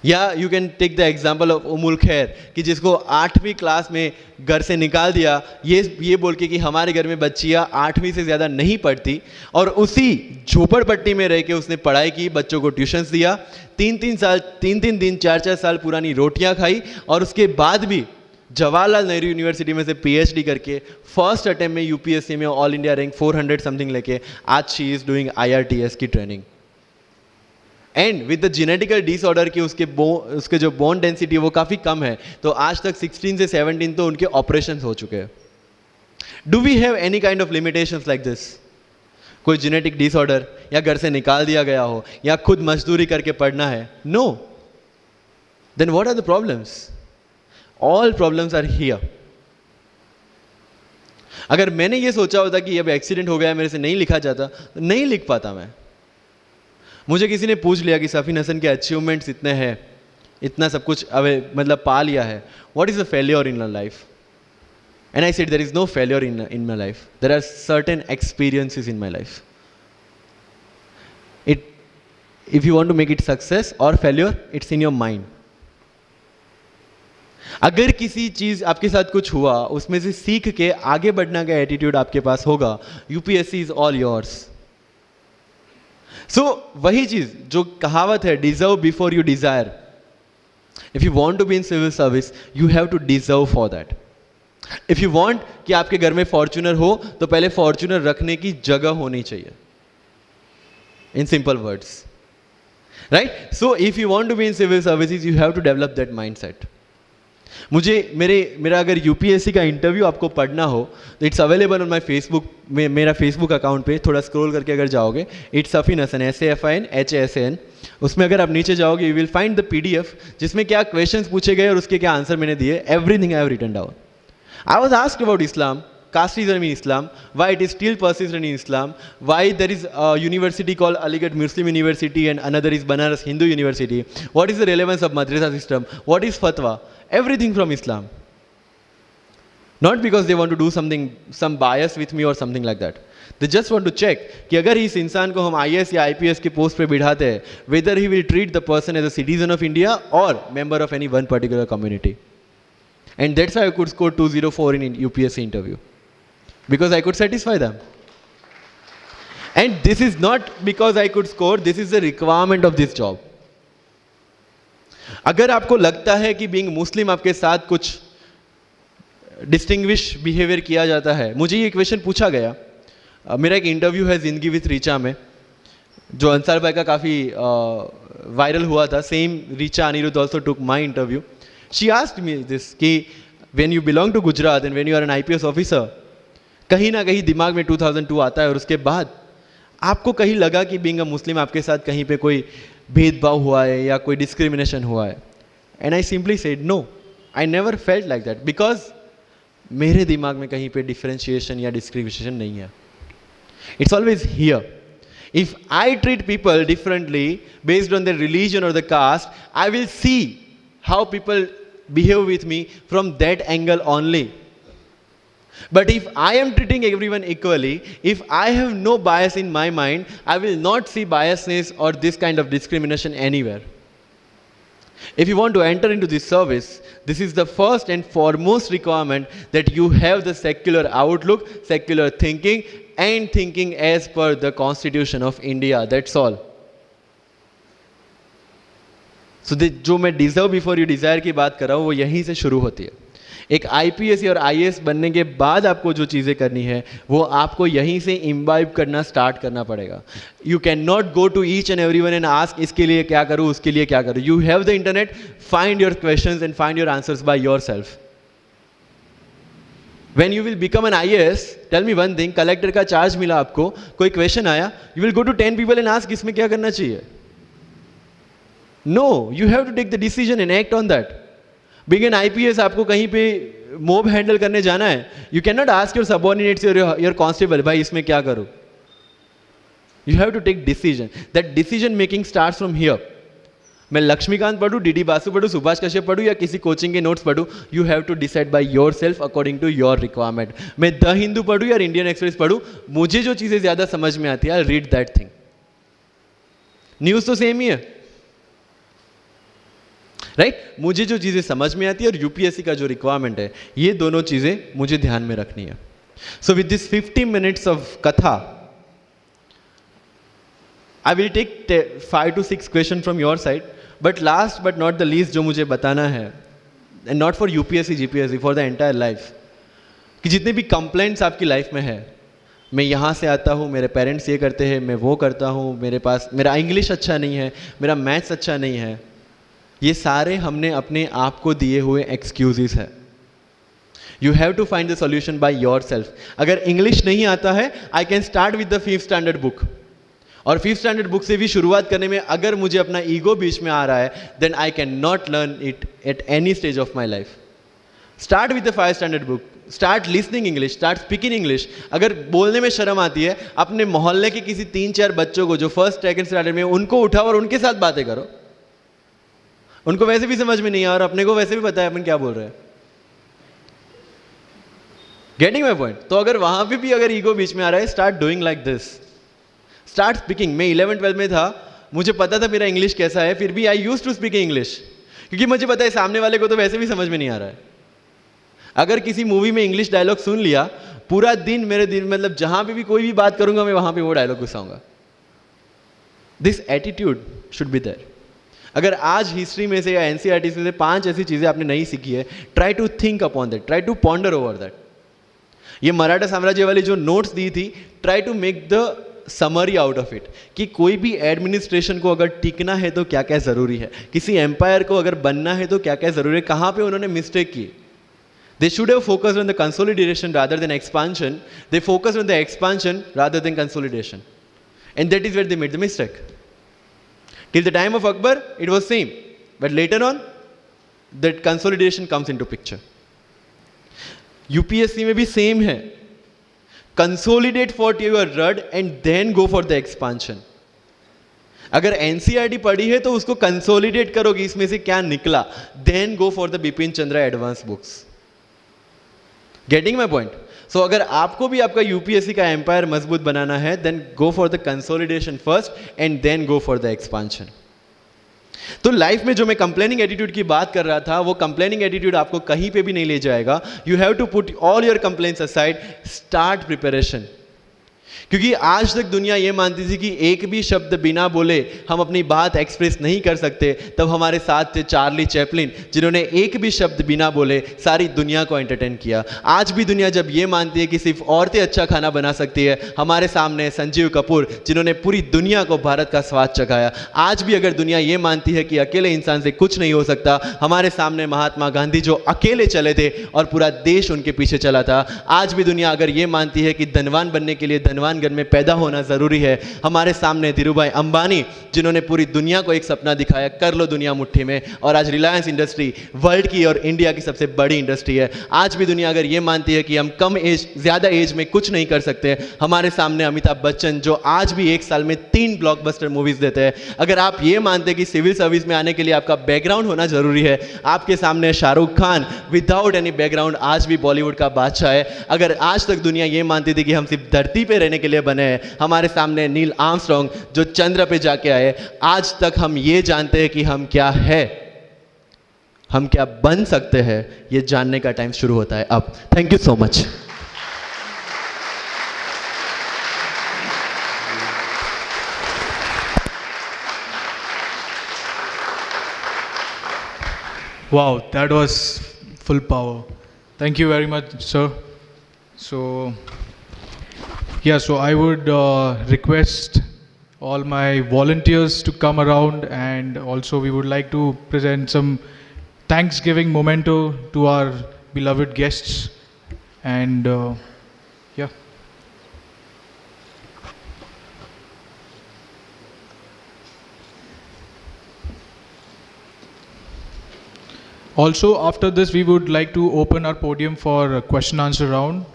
या you can take the example of Ummul Kher कि जिसको 8वीं क्लास में घर से निकाल दिया ये बोल के कि हमारे घर में बच्चियाँ 8वीं से ज़्यादा नहीं पढ़ती, और उसी झोपड़पट्टी में रह के उसने पढ़ाई की, बच्चों को ट्यूशन्स दिया, 3 दिन 4 साल पुरानी रोटियां खाई, और उसके बाद भी जवाहरलाल नेहरू यूनिवर्सिटी में से PhD करके फर्स्ट अटेम्प्ट में यूपीएससी में ऑल इंडिया रैंक 400 समथिंग लेके आज शी इज डूइंग IRTS की training. And with the genetical disorder की उसके जो बोन डेंसिटी वो काफ़ी कम है, तो आज तक 16 से 17 तो उनके ऑपरेशन हो चुके हैं। Do we have any kind of limitations like this? कोई जेनेटिक डिसऑर्डर या घर से निकाल दिया गया हो या खुद मजदूरी करके पढ़ना है? No. Then what are the problems? All problems are here. अगर मैंने ये सोचा होता कि अब एक्सीडेंट हो गया, मेरे से नहीं लिखा जाता, तो नहीं लिख पाता मैं। मुझे किसी ने पूछ लिया कि सफीन हसन के अचीवमेंट्स इतने हैं, इतना सब कुछ मतलब पा लिया है, what is a failure in your life? And I said there is no failure in my life, there are certain experiences in my life. If you want to make it success और failure, it's in your mind. अगर किसी चीज आपके साथ कुछ हुआ, उसमें से सीख के आगे बढ़ने का एटीट्यूड आपके पास होगा, UPSC is all yours. So वही चीज जो कहावत है, deserve before you desire. If you want to be in civil service, you have to deserve for that. If you want कि आपके घर में फॉर्च्यूनर हो, तो पहले फॉर्च्यूनर रखने की जगह होनी चाहिए, in simple words, right? So if you want to be in civil services, you have to develop that mindset. मेरा अगर यूपीएससी का इंटरव्यू आपको पढ़ना हो तो it's available on my Facebook में, मेरा फेसबुक अकाउंट पे थोड़ा स्क्रॉल करके अगर जाओगे, इट्स सफीन हसन, SAFIN उसमें अगर आप नीचे जाओगे, you will find the PDF जिसमें क्या क्वेश्चंस पूछे गए और उसके क्या आंसर मैंने दिए। Everything I have written down. I was asked about Islam, casteism in Islam, why it is still persistent in Islam, why there is a university called Aligarh Muslim University and another is Banaras Hindu University, what is the relevance of madrasa system, what is fatwa, everything from Islam. Not because they want to do something, some bias with me or something like that. They just want to check कि अगर इस इंसान को हम IAS या IPS के post पे बिठाते हैं, whether he will treat the person as a citizen of India or member of any one particular community. And that's how I could score 204 in UPSC interview. Because I could satisfy them. And this is not because I could score, this is the requirement of this job. अगर आपको लगता है कि being Muslim आपके साथ कुछ distinguish behaviour किया जाता है, मुझे ये क्वेश्चन पूछा गया. मेरा एक इंटरव्यू है जिंदगी विथ रीचा में, जो अंसार भाई का काफ़ी वायरल हुआ था. Same Richa Anirudh also took my interview. She asked me this कि when you belong to Gujarat and when you are an IPS officer, कहीं ना कहीं दिमाग में 2002 आता है और उसके बाद आपको कहीं लगा कि बीइंग अ मुस्लिम आपके साथ कहीं पे कोई भेदभाव हुआ है या कोई डिस्क्रिमिनेशन हुआ है. And I simply said no, I never felt like that, because मेरे दिमाग में कहीं पे डिफरेंशिएशन या डिस्क्रिमिनेशन नहीं है. It's always here. If I treat people differently based on their religion or the caste, I will see how people behave with me from that angle only. But if I am treating everyone equally, if I have no bias in my mind, I will not see biasness or this kind of discrimination anywhere. If you want to enter into this service, this is the first and foremost requirement that you have the secular outlook, secular thinking, and thinking as per the Constitution of India. That's all. So जो मैं deserve before you desire की बात कर रहा हूँ वो यहीं से शुरू होती है. एक IPS और IAS बनने के बाद आपको जो चीज़ें करनी है वो आपको यहीं से imbibe करना स्टार्ट करना पड़ेगा. You cannot go to each and everyone and ask इसके लिए क्या करूँ, उसके लिए क्या करूँ. You have the internet, find your questions and find your answers by yourself. When you will become an IAS, tell me one thing, collector का charge मिला आपको, कोई क्वेश्चन आया, you will go to 10 people and ask इसमें क्या करना चाहिए. No, you have to take the decision and act on that. Being an IPS आपको कहीं पे मोब हैंडल करने जाना है, you cannot ask your subordinates or your constable, भाई इसमें क्या करूँ. You have to take decision. That decision making starts from here. मैं लक्ष्मीकांत पढ़ूँ, DD बासु पढ़ूँ, सुभाष कश्यप पढ़ूँ या किसी कोचिंग के नोट्स पढ़ूँ, you have to decide by yourself according to your requirement. मैं द हिंदू पढ़ूँ या इंडियन एक्सप्रेस पढ़ूँ, मुझे जो चीज़ें ज़्यादा समझ में आती है, I read that thing. News तो सेम ही है, राइट? मुझे जो चीज़ें समझ में आती है और UPSC का जो रिक्वायरमेंट है, ये दोनों चीज़ें मुझे ध्यान में रखनी है. So with this 50 minutes of कथा, I will take 5 to 6 questions from your side. But last but not the least जो मुझे बताना है, and not for UPSC, GPSC, for the entire life, कि जितने भी कंप्लेंट्स आपकी लाइफ में है, मैं यहाँ से आता हूँ, मेरे पेरेंट्स ये करते हैं, मैं वो करता हूँ, मेरा इंग्लिश अच्छा नहीं है, मेरा मैथ्स अच्छा नहीं है, ये सारे हमने अपने आप को दिए हुए एक्सक्यूजेस हैं. You have to find the solution by yourself. अगर इंग्लिश नहीं आता है, I can start with the 5th standard book. और 5th standard बुक से भी शुरुआत करने में अगर मुझे अपना ईगो बीच में आ रहा है, then I can not learn it at any stage of my life. Start with the 5th standard book, start listening English, start speaking English. अगर बोलने में शर्म आती है, अपने मोहल्ले के किसी 3-4 बच्चों को जो 1st, 2nd standard में, उनको उठाओ और उनके साथ बातें करो. उनको वैसे भी समझ में नहीं आ, और अपने को वैसे भी पता है अपन क्या बोल रहे हैं. Getting my point? तो अगर वहां पे भी अगर ईगो बीच में आ रहा है, start doing like this, start speaking. मैं 11th-12th में था, मुझे पता था मेरा इंग्लिश कैसा है, फिर भी I used to speak English, क्योंकि मुझे पता है सामने वाले को तो वैसे भी समझ में नहीं आ रहा है. अगर किसी मूवी में इंग्लिश डायलॉग सुन लिया, पूरा दिन मेरे दिन मतलब जहां पे भी कोई भी बात करूंगा, मैं वहां पे वो डायलॉग घुसाऊंगा. This attitude should be there. अगर आज हिस्ट्री में से या NCERT से 5 ऐसी चीजें आपने नहीं सीखी है, try to think upon that, try to ponder over that. ये मराठा साम्राज्य वाली जो नोट्स दी थी, try to make the summary out of it, कि कोई भी एडमिनिस्ट्रेशन को अगर टिकना है तो क्या क्या जरूरी है, किसी एम्पायर को अगर बनना है तो क्या क्या जरूरी है, कहां पे उन्होंने मिस्टेक की. They should have focused on the consolidation rather than expansion. They focused on the expansion rather than consolidation. And that is where they made the mistake. Till the time of Akbar, it was same. But later on, that consolidation comes into picture. UPSC में भी same है. Consolidate what you have read and then go for the expansion. अगर NCERT पढ़ी है तो उसको consolidate करो कि इसमें से क्या निकला, then go for the Bipin Chandra advance books. Getting my point? So अगर आपको भी आपका यूपीएससी का एम्पायर मजबूत बनाना है, then go for the consolidation first and then go for the expansion. तो लाइफ में जो मैं कंप्लेनिंग एटीट्यूड की बात कर रहा था, वो कंप्लेनिंग एटीट्यूड आपको कहीं पे भी नहीं ले जाएगा. You have to put all your complaints aside, start preparation. क्योंकि आज तक दुनिया ये मानती थी कि एक भी शब्द बिना बोले हम अपनी बात एक्सप्रेस नहीं कर सकते. तब हमारे साथ थे चार्ली चैपलिन, जिन्होंने एक भी शब्द बिना बोले सारी दुनिया को एंटरटेन किया. आज भी दुनिया जब ये मानती है कि सिर्फ औरतें अच्छा खाना बना सकती है, हमारे सामने संजीव कपूर, जिन्होंने पूरी दुनिया को भारत का स्वाद चखाया. आज भी अगर दुनिया ये मानती है कि अकेले इंसान से कुछ नहीं हो सकता, हमारे सामने महात्मा गांधी जो अकेले चले थे और पूरा देश उनके पीछे चला था. आज भी दुनिया अगर ये मानती है कि धनवान बनने के लिए धनवान घर में पैदा होना जरूरी है, हमारे सामने धीरूभाई अंबानी, जिन्होंने पूरी दुनिया को एक सपना दिखाया, कर लो दुनिया मुट्ठी में, और आज रिलायंस इंडस्ट्री वर्ल्ड की और इंडिया की सबसे बड़ी इंडस्ट्री है. आज भी दुनिया अगर ये मानती है कि हम कम एज ज्यादा एज में कुछ नहीं कर सकते, हमारे सामने अमिताभ बच्चन, जो आज भी एक साल में 3 ब्लॉकबस्टर मूवीज देते हैं. अगर आप ये मानते हैं कि सिविल सर्विस में आने के लिए आपका बैकग्राउंड होना जरूरी है, आपके सामने Shahrukh Khan without any background आज भी बॉलीवुड का बादशाह है. अगर आज तक दुनिया ये मानती थी कि हम सिर्फ धरती पे रहने के लिए बने हैं, हमारे सामने नील आर्मस्ट्रॉन्ग जो चंद्र पे जाके आए, आज तक हम ये जानते हैं कि हम क्या है, हम क्या बन सकते हैं, ये जानने का टाइम शुरू होता है अब. Thank you so much. Wow, that was full power. Thank you very much, sir. So, yeah, so I would request all my volunteers to come around, and also we would like to present some Thanksgiving memento to our beloved guests. And yeah. Also, after this, we would like to open our podium for a question answer round.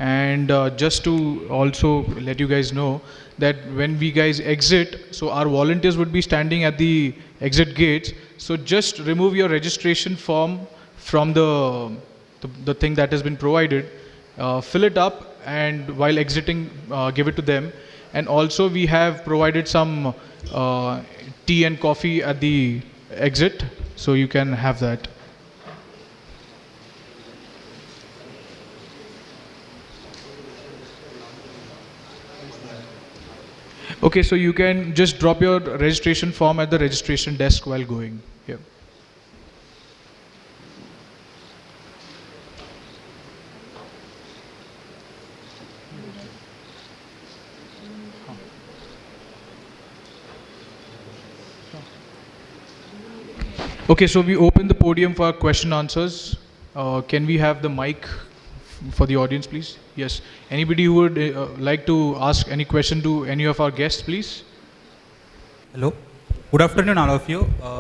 And just to also let you guys know that when we guys exit, so our volunteers would be standing at the exit gates. So just remove your registration form from the thing that has been provided, fill it up, and while exiting, give it to them. And also we have provided some tea and coffee at the exit, so you can have that. Okay, so you can just drop your registration form at the registration desk while going. Yeah. Okay, so we open the podium for question answers. Can we have the mic for the audience, please? Yes. Anybody who would like to ask any question to any of our guests, please? Hello. Good afternoon, all of you.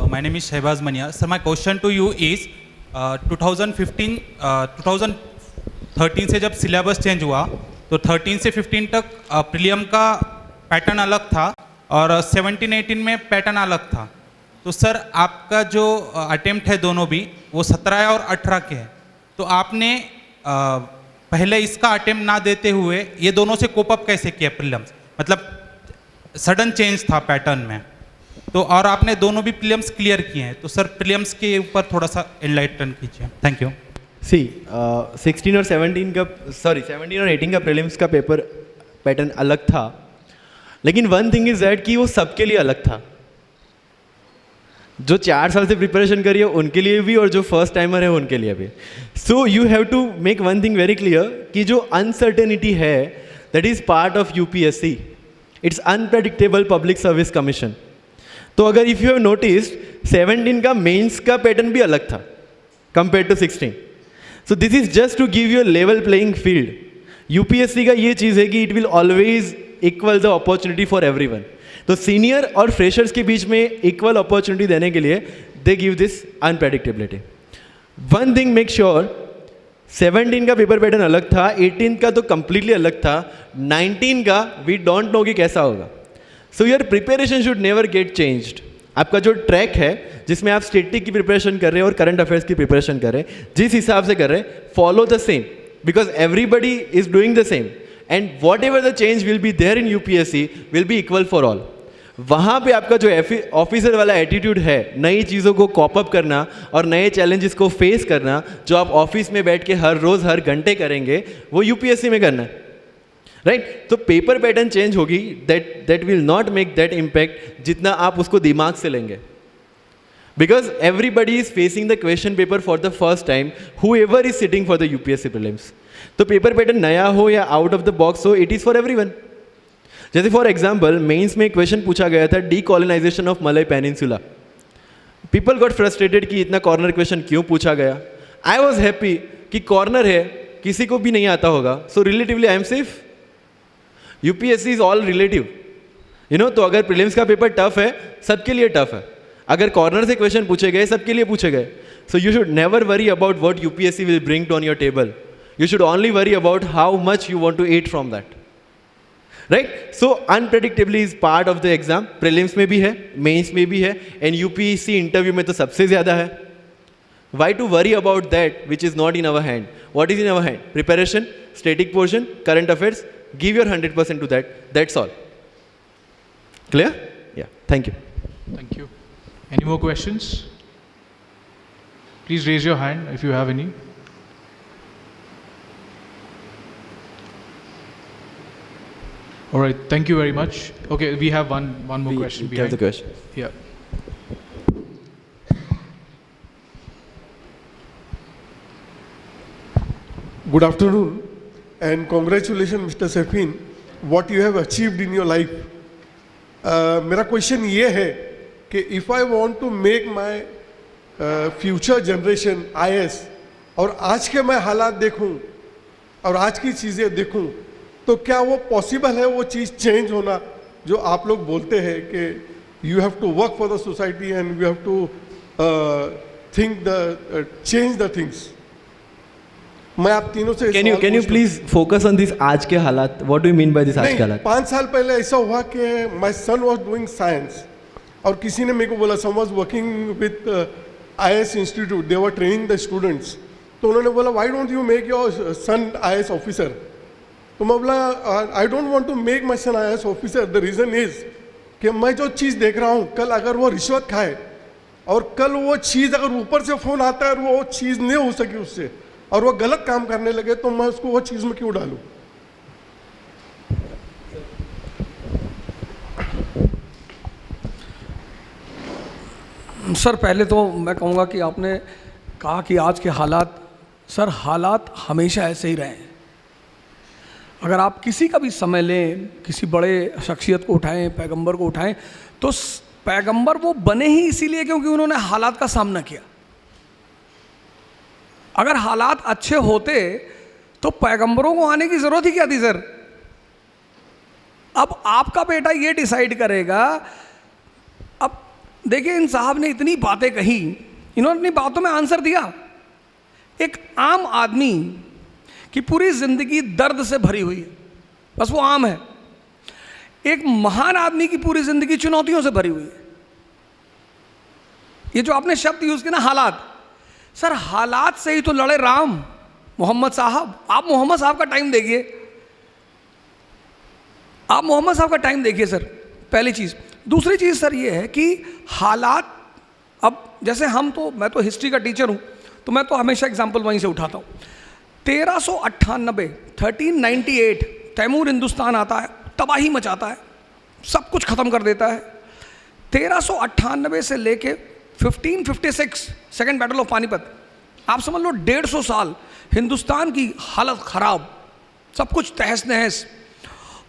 My name is Shehbaz Mania. Sir, my question to you is 2013 से जब syllabus change हुआ तो 13 से 15 तक prelim का pattern अलग था और 17-18 में पैटर्न अलग था. तो सर आपका जो अटेम्प्ट है दोनों भी वो 17 और 18 के हैं. तो आपने पहले इसका अटेम्प्ट ना देते हुए ये दोनों से कोप अप कैसे किया प्रीलिम्स? मतलब सडन चेंज था पैटर्न में, तो और आपने दोनों भी प्रीलिम्स क्लियर किए हैं. तो सर प्रीलिम्स के ऊपर थोड़ा सा एनलाइटन कीजिए. Thank you. 16 और 17 का 17 और 18 का प्रीलिम्स का पेपर पैटर्न अलग था, लेकिन वन थिंग इज दैट कि वो सबके लिए अलग था. जो 4 साल से प्रिपरेशन करी है उनके लिए भी और जो फर्स्ट टाइमर है उनके लिए भी. So you have to make one thing very clear कि जो अनसर्टेनिटी है that is part of UPSC. It's unpredictable public service commission. तो अगर इफ यू हैव नोटिस्ड 17 का मेंस का पैटर्न भी अलग था compare to 16. So this is just to give you a level playing field. UPSC का ये चीज़ है कि it will always equal the opportunity for everyone. तो सीनियर और फ्रेशर्स के बीच में इक्वल अपॉर्चुनिटी देने के लिए they give this unpredictability. One thing make sure 17 का पेपर पैटर्न अलग था, 18 का तो कंप्लीटली अलग था, 19 का वी डोंट नो कि कैसा होगा. So your preparation should never get changed. आपका जो ट्रैक है जिसमें आप स्टेटिक की प्रिपरेशन कर रहे हैं और करंट अफेयर्स की प्रिपरेशन कर रहे हैं, जिस हिसाब से कर रहे हैं, follow the same, because everybody is doing the same and whatever the change will be there in UPSC will be equal for all. वहाँ पे आपका जो ऑफिसर वाला एटीट्यूड है, नई चीज़ों को कॉपअप करना और नए चैलेंजेस को फेस करना, जो आप ऑफिस में बैठ के हर रोज़ हर घंटे करेंगे, वो यूपीएससी में करना है. राइट? तो पेपर पैटर्न चेंज होगी, that will not make that impact जितना आप उसको दिमाग से लेंगे. Because everybody is facing the question paper for the first time, whoever is sitting for the UPSC prelims. तो पेपर पैटर्न नया हो या आउट ऑफ द बॉक्स हो, इट इज़ फॉर एवरीवन. जैसे फॉर एग्जाम्पल मेंस में question पूछा गया था, decolonisation of Malay peninsula. People got frustrated कि इतना कॉर्नर क्वेश्चन क्यों पूछा गया. आई वॉज हैप्पी कि कॉर्नर है, किसी को भी नहीं आता होगा, so relatively I am safe. UPSC is all relative, you know. तो अगर प्रीलिम्स का पेपर टफ है, सबके लिए टफ है. अगर कॉर्नर से क्वेश्चन पूछे गए, सबके लिए पूछे गए. So you should never worry about what UPSC will bring to on your table. You should only worry about how much you want to eat from that. Right? So unpredictably is part of the exam. Prelims में भी है, mains में भी है, and UPSC interview में तो सबसे ज़्यादा है. Why to worry about that which is not in our hand? What is in our hand? Preparation, static portion, current affairs. Give your 100% to that. That's all. Clear? Yeah. Thank you. Thank you. Any more questions? Please raise your hand if you have any. All right. Thank you very much. Okay, we have one more question We have behind. the question. Yeah. Good afternoon and congratulations Mr. Safin, what you have achieved in your life. मेरा question ये है कि if I want to make my future generation IAS और आज के मैं हालात देखूं और आज की चीज़ें देखूं, तो क्या वो पॉसिबल है वो चीज़ चेंज होना जो आप लोग बोलते हैं कि you have to work for the society and you have to change the things. मैं आप तीनों से Can you please focus on this आज के हालात? What do you mean by this आज के हालात? 5 साल पहले ऐसा हुआ कि my son was doing science और किसी ने मेरे को बोला, some was working with IAS Institute, they were training the students. तो उन्होंने बोला why don't you make your son IAS officer? तो मैं बोला I don't want to make my son IAS officer. The reason is कि मैं जो चीज़ देख रहा हूँ, कल अगर वो रिश्वत खाए और कल वो चीज़ अगर ऊपर से फ़ोन आता है और वो चीज़ नहीं हो सकी उससे और वो गलत काम करने लगे, तो मैं उसको वो चीज़ में क्यों डालूं? सर पहले तो मैं कहूँगा कि आपने कहा कि आज के हालात, सर हालात हमेशा ऐसे ही रहे हैं. अगर आप किसी का भी समय लें, किसी बड़े शख्सियत को उठाएं, पैगंबर को उठाएं, तो पैगंबर वो बने ही इसीलिए क्योंकि उन्होंने हालात का सामना किया. अगर हालात अच्छे होते तो पैगंबरों को आने की ज़रूरत ही क्या थी सर? अब आपका बेटा ये डिसाइड करेगा. अब देखिए इन साहब ने इतनी बातें कही, इन्होंने अपनी बातों में आंसर दिया. एक आम आदमी की पूरी ज़िंदगी दर्द से भरी हुई है, बस वो आम है. एक महान आदमी की पूरी ज़िंदगी चुनौतियों से भरी हुई है. ये जो आपने शब्द यूज़ किया ना हालात, सर हालात से ही तो लड़े राम, मोहम्मद साहब. आप मोहम्मद साहब का टाइम देखिए, आप मोहम्मद साहब का टाइम देखिए सर, पहली चीज़. दूसरी चीज़ सर ये है कि हालात, अब जैसे हम तो, मैं तो हिस्ट्री का टीचर हूँ तो मैं तो हमेशा एग्जाम्पल वहीं से उठाता हूँ. 1398 1398 तैमूर हिंदुस्तान आता है, तबाही मचाता है, सब कुछ ख़त्म कर देता है. 1398 से लेके 1556 सेकेंड बैटल ऑफ पानीपत, आप समझ लो 150 साल हिंदुस्तान की हालत ख़राब, सब कुछ तहस नहस.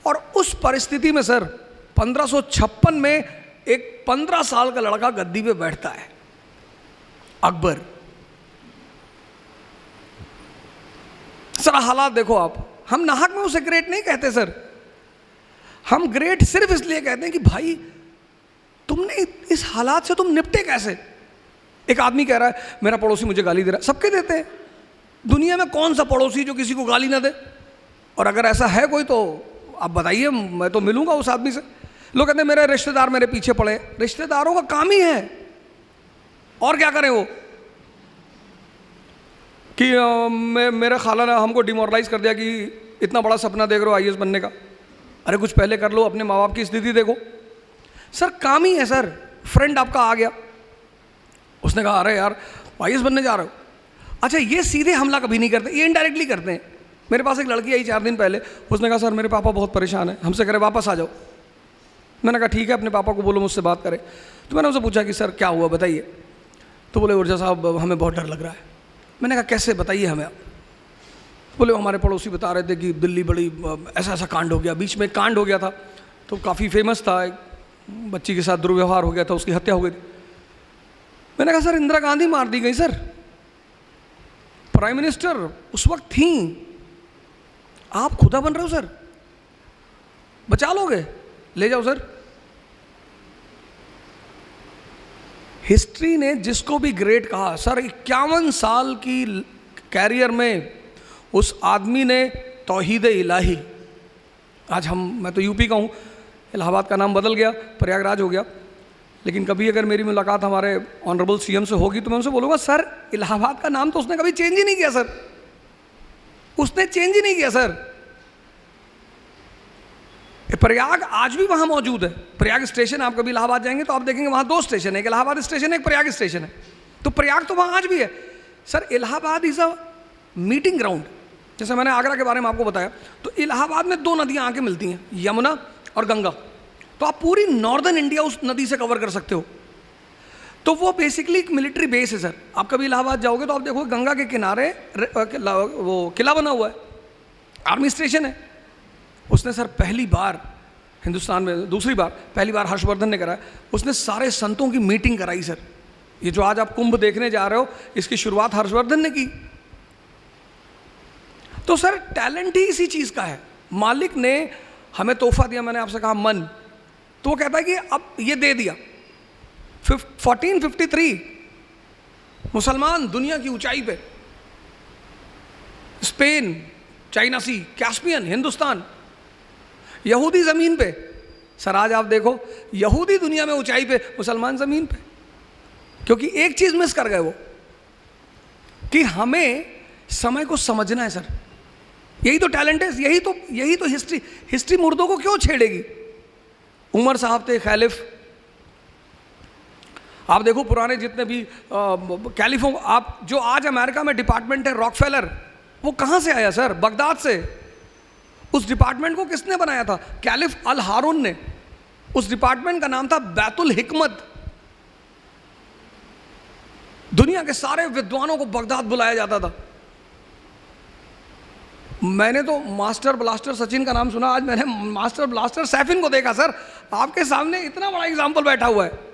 और उस परिस्थिति में सर 1556 में एक 15 साल का लड़का गद्दी पे बैठता है, अकबर. सर हालात देखो आप, हम नाहक में उसे ग्रेट नहीं कहते सर, हम ग्रेट सिर्फ इसलिए कहते हैं कि भाई तुमने इस हालात से तुम निपटे कैसे. एक आदमी कह रहा है मेरा पड़ोसी मुझे गाली दे रहा है, सबके देते हैं. दुनिया में कौन सा पड़ोसी जो किसी को गाली ना दे? और अगर ऐसा है कोई तो आप बताइए, मैं तो मिलूंगा उस आदमी से। लोग कहते हैं मेरे रिश्तेदार मेरे पीछे पड़े। रिश्तेदारों का काम ही है, और क्या करें वो कि मेरे खाला ने हमको डिमोरलाइज कर दिया कि इतना बड़ा सपना देख रहे हो आईएएस बनने का। अरे कुछ पहले कर लो, अपने माँ बाप की स्थिति देखो। सर काम ही है सर। फ्रेंड आपका आ गया, उसने कहा अरे यार आईएएस बनने जा रहे हो। अच्छा, ये सीधे हमला कभी नहीं करते, ये इनडायरेक्टली करते हैं। मेरे पास एक लड़की आई 4 दिन पहले, उसने कहा सर मेरे पापा बहुत परेशान हैं, हमसे करे वापस आ जाओ। मैंने कहा ठीक है, अपने पापा को बोलो मुझसे बात करें। तो मैंने उनसे पूछा कि सर क्या हुआ बताइए। तो बोले ऊर्जा साहब हमें बहुत डर लग रहा है। मैंने कहा कैसे, बताइए हमें आप। बोले हमारे पड़ोसी बता रहे थे कि दिल्ली बड़ी ऐसा ऐसा कांड हो गया, बीच में कांड हो गया था तो काफ़ी फेमस था, एक बच्ची के साथ दुर्व्यवहार हो गया था, उसकी हत्या हो गई थी। मैंने कहा सर इंदिरा गांधी मार दी गई सर, प्राइम मिनिस्टर उस वक्त थी, आप खुदा बन रहे हो सर, बचा लोगे, ले जाओ सर। हिस्ट्री ने जिसको भी ग्रेट कहा सर, 51 साल की कैरियर में उस आदमी ने तौहीद इलाही, आज मैं तो यूपी का हूँ, इलाहाबाद का नाम बदल गया, प्रयागराज हो गया, लेकिन कभी अगर मेरी मुलाकात हमारे ऑनरेबल सीएम से होगी तो मैं उनसे बोलूँगा सर इलाहाबाद का नाम तो उसने कभी चेंज ही नहीं किया सर, उसने चेंज ही नहीं किया सर। प्रयाग आज भी वहाँ मौजूद है, प्रयाग स्टेशन। आप कभी इलाहाबाद जाएंगे तो आप देखेंगे वहाँ 2 स्टेशन है, एक इलाहाबाद स्टेशन है, एक प्रयाग स्टेशन है। तो प्रयाग तो वहाँ आज भी है sir. Allahabad is a meeting ground. जैसे मैंने आगरा के बारे में आपको बताया, तो इलाहाबाद में 2 नदियाँ आके मिलती हैं, यमुना और गंगा। तो आप पूरी नॉर्दर्न इंडिया उस नदी से कवर कर सकते हो। तो वो बेसिकली एक मिलिट्री बेस है सर। आप कभी इलाहाबाद जाओगे तो आप देखोगे गंगा के किनारे वो किला बना हुआ है, आर्मी स्टेशन है। उसने सर पहली बार हिंदुस्तान में, दूसरी बार, पहली बार हर्षवर्धन ने कराया, उसने सारे संतों की मीटिंग कराई सर। ये जो आज आप कुंभ देखने जा रहे हो, इसकी शुरुआत हर्षवर्धन ने की। तो सर टैलेंट ही इसी चीज़ का है। मालिक ने हमें तोहफा दिया, मैंने आपसे कहा मन, तो वो कहता है कि अब ये दे दिया। 1453 मुसलमान दुनिया की ऊंचाई पे, स्पेन, चाइना सी, कैस्पियन, हिंदुस्तान, यहूदी ज़मीन पे। सर आज आप देखो यहूदी दुनिया में ऊंचाई पे, मुसलमान ज़मीन पे। क्योंकि एक चीज़ मिस कर गए वो, कि हमें समय को समझना है सर। यही तो टैलेंट है, यही तो हिस्ट्री मुर्दों को क्यों छेड़ेगी। उमर साहब थे खैलिफ, आप देखो पुराने जितने भी कैलिफों, आप जो आज अमेरिका में डिपार्टमेंट है रॉकफेलर, वो कहाँ से आया सर? बगदाद से। उस डिपार्टमेंट को किसने बनाया था? कैलिफ अल हारून ने। उस डिपार्टमेंट का नाम था बैतुल हिकमत। दुनिया के सारे विद्वानों को बगदाद बुलाया जाता था। मैंने तो मास्टर ब्लास्टर सचिन का नाम सुना, आज मैंने मास्टर ब्लास्टर सैफिन को देखा सर। आपके सामने इतना बड़ा एग्जाम्पल बैठा हुआ है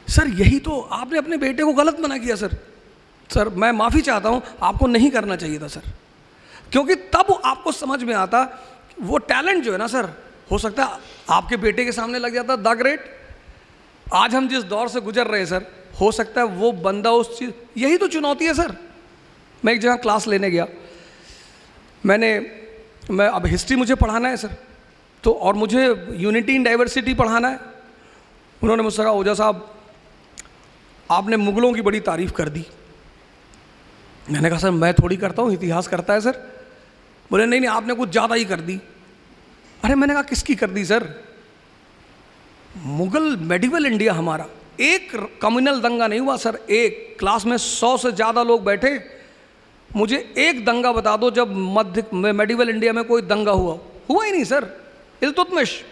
सर। यही तो आपने अपने बेटे को गलत मना किया सर। सर मैं माफ़ी चाहता हूँ, आपको नहीं करना चाहिए था सर, क्योंकि तब आपको समझ में आता वो टैलेंट जो है ना सर, हो सकता है आपके बेटे के सामने लग जाता द ग्रेट। आज हम जिस दौर से गुजर रहे हैं सर, हो सकता है वो बंदा उस चीज़, यही तो चुनौती है सर। मैं एक जगह क्लास लेने गया, मैं अब हिस्ट्री मुझे पढ़ाना है सर, तो और मुझे यूनिटी इन डाइवर्सिटी पढ़ाना है। उन्होंने मुझसे कहा ओझा साहब आपने मुगलों की बड़ी तारीफ़ कर दी। मैंने कहा सर मैं थोड़ी करता हूँ, इतिहास करता है सर। बोले नहीं आपने कुछ ज़्यादा ही कर दी। अरे मैंने कहा किसकी कर दी सर? मुगल मेडिवल इंडिया हमारा, एक कम्युनल दंगा नहीं हुआ सर। एक क्लास में 100 से ज़्यादा लोग बैठे, मुझे एक दंगा बता दो जब मध्य मेडिवल इंडिया में कोई दंगा हुआ ही नहीं सर। इल्तुतमिश,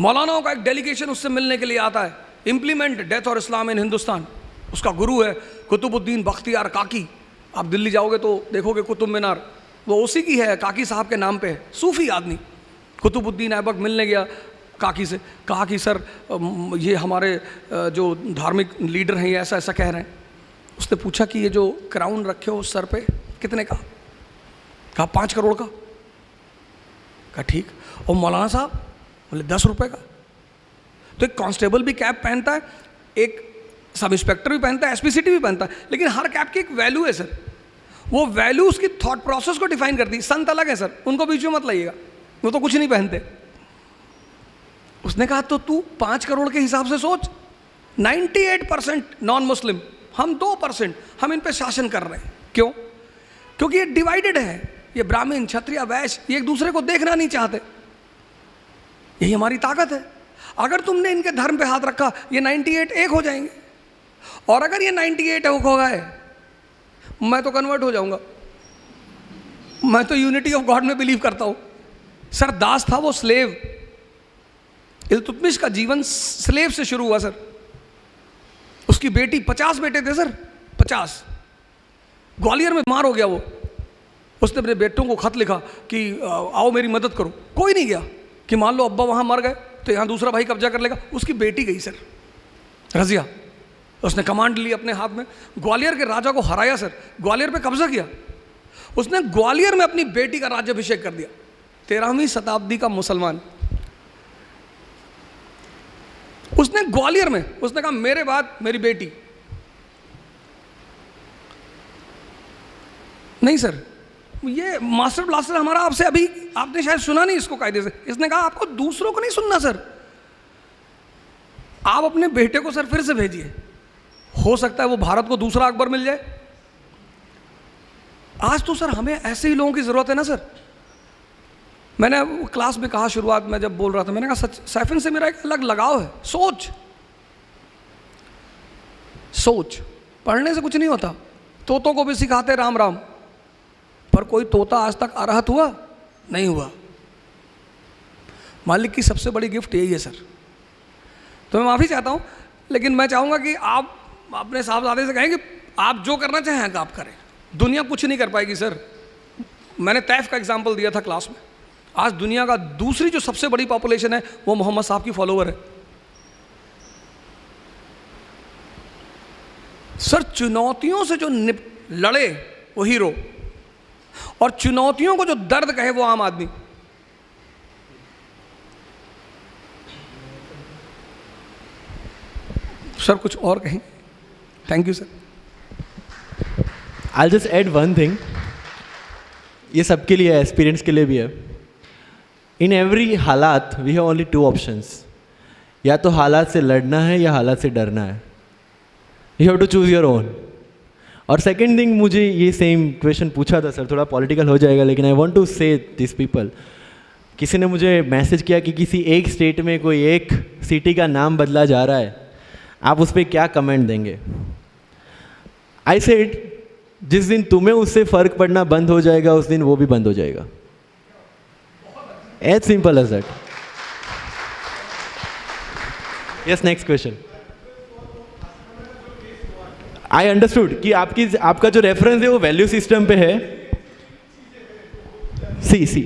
मौलानाओं का एक डेलीगेशन उससे मिलने के लिए आता है। इम्प्लीमेंट डेथ और इस्लाम इन हिंदुस्तान, उसका गुरु है कुतुबुद्दीन बख्तियार काकी। आप दिल्ली जाओगे तो देखोगे कुतुब मीनार, वो उसी की है, काकी साहब के नाम पे है। सूफी आदमी कुतुबुद्दीन ऐबक मिलने गया काकी से, कहा कि सर ये हमारे जो धार्मिक लीडर हैं ये ऐसा ऐसा कह रहे हैं। उसने पूछा कि ये जो क्राउन रखे हो सर पे कितने का? कहा 5 करोड़ का। कहा ठीक। और मौलाना साहब? बोले 10 रुपये का। तो एक कांस्टेबल भी कैप पहनता है, एक सब इंस्पेक्टर भी पहनता है, एसपीसीटी भी पहनता है, लेकिन हर कैप की एक वैल्यू है सर। वो वैल्यू उसकी थॉट प्रोसेस को डिफाइन करती है। संत अलग है सर, उनको बीच में मत लाइएगा, वो तो कुछ नहीं पहनते। उसने कहा तो तू 5 करोड़ के हिसाब से सोच, 98% नॉन मुस्लिम, हम 2%, हम इन पे शासन कर रहे हैं। क्यों? क्योंकि ये डिवाइडेड है, ये ब्राह्मण क्षत्रिय वैश्य, ये एक दूसरे को देखना नहीं चाहते। यही हमारी ताकत है। अगर तुमने इनके धर्म पे हाथ रखा, ये 98 एक हो जाएंगे, और अगर ये 98 एक हो गए, मैं तो कन्वर्ट हो जाऊंगा। मैं तो यूनिटी ऑफ गॉड में बिलीव करता हूं। सर दास था वो स्लेव, इल्तुतमिश का जीवन स्लेव से शुरू हुआ सर। उसकी बेटी, 50 बेटे थे सर, 50। ग्वालियर में बीमार हो गया वो। उसने अपने बेटों को खत लिखा कि आओ मेरी मदद करो। कोई नहीं गया कि मान लो अब्बा वहाँ मर गए तो यहाँ दूसरा भाई कब्जा कर लेगा। उसकी बेटी गई सर, रजिया। उसने कमांड ली अपने हाथ में, ग्वालियर के राजा को हराया सर, ग्वालियर पे कब्जा किया। उसने ग्वालियर में अपनी बेटी का राज्याभिषेक कर दिया। 13वीं शताब्दी का मुसलमान। उसने ग्वालियर में, उसने कहा मेरे बाद मेरी बेटी। नहीं सर, ये मास्टर ब्लास्टर हमारा आपसे अभी, आपने शायद सुना नहीं इसको कायदे से। इसने कहा आपको दूसरों को नहीं सुनना सर, आप अपने बेटे को सर फिर से भेजिए, हो सकता है वो भारत को दूसरा अकबर मिल जाए। आज तो सर हमें ऐसे ही लोगों की जरूरत है ना सर। मैंने क्लास में कहा, शुरुआत में जब बोल रहा था, मैंने कहा सच सैफिन से मेरा एक अलग लगाव है। सोच पढ़ने से कुछ नहीं होता। तोतों को भी सिखाते राम राम, पर कोई तोता आज तक अरहत हुआ नहीं हुआ। मालिक की सबसे बड़ी गिफ्ट यही है सर। तो मैं माफ़ी चाहता हूँ, लेकिन मैं चाहूँगा कि आप अपने साहबजादे से कहें कि आप जो करना चाहें आप करें। दुनिया कुछ नहीं कर पाएगी सर। मैंने तैफ का एग्जाम्पल दिया था क्लास में। आज दुनिया का दूसरी जो सबसे बड़ी पॉपुलेशन है वो मोहम्मद साहब की फॉलोवर है सर। चुनौतियों से जो लड़े वो हीरो, और चुनौतियों को जो दर्द कहे वो आम आदमी। सर कुछ और कहें? Thank you sir. I'll just add one thing. ये सबके लिए है, एक्सपीरियंस के लिए भी है। इन एवरी हालात वी हैव ओनली 2 ऑप्शंस। या तो हालात से लड़ना है या हालात से डरना है। You have to choose your own. और सेकेंड थिंग, मुझे ये सेम क्वेश्चन पूछा था सर, थोड़ा पॉलिटिकल हो जाएगा, लेकिन आई वॉन्ट टू से दिस पीपल। किसी ने मुझे मैसेज किया कि किसी एक स्टेट में कोई एक सिटी का नाम बदला जा रहा है, आप उस पर क्या कमेंट देंगे? आई सेड जिस दिन तुम्हें उससे फ़र्क पड़ना बंद हो जाएगा, उस दिन वो भी बंद हो जाएगा। As simple as that. Yes, next question. I understood कि आपका जो रेफरेंस है वो वैल्यू सिस्टम पे है। सी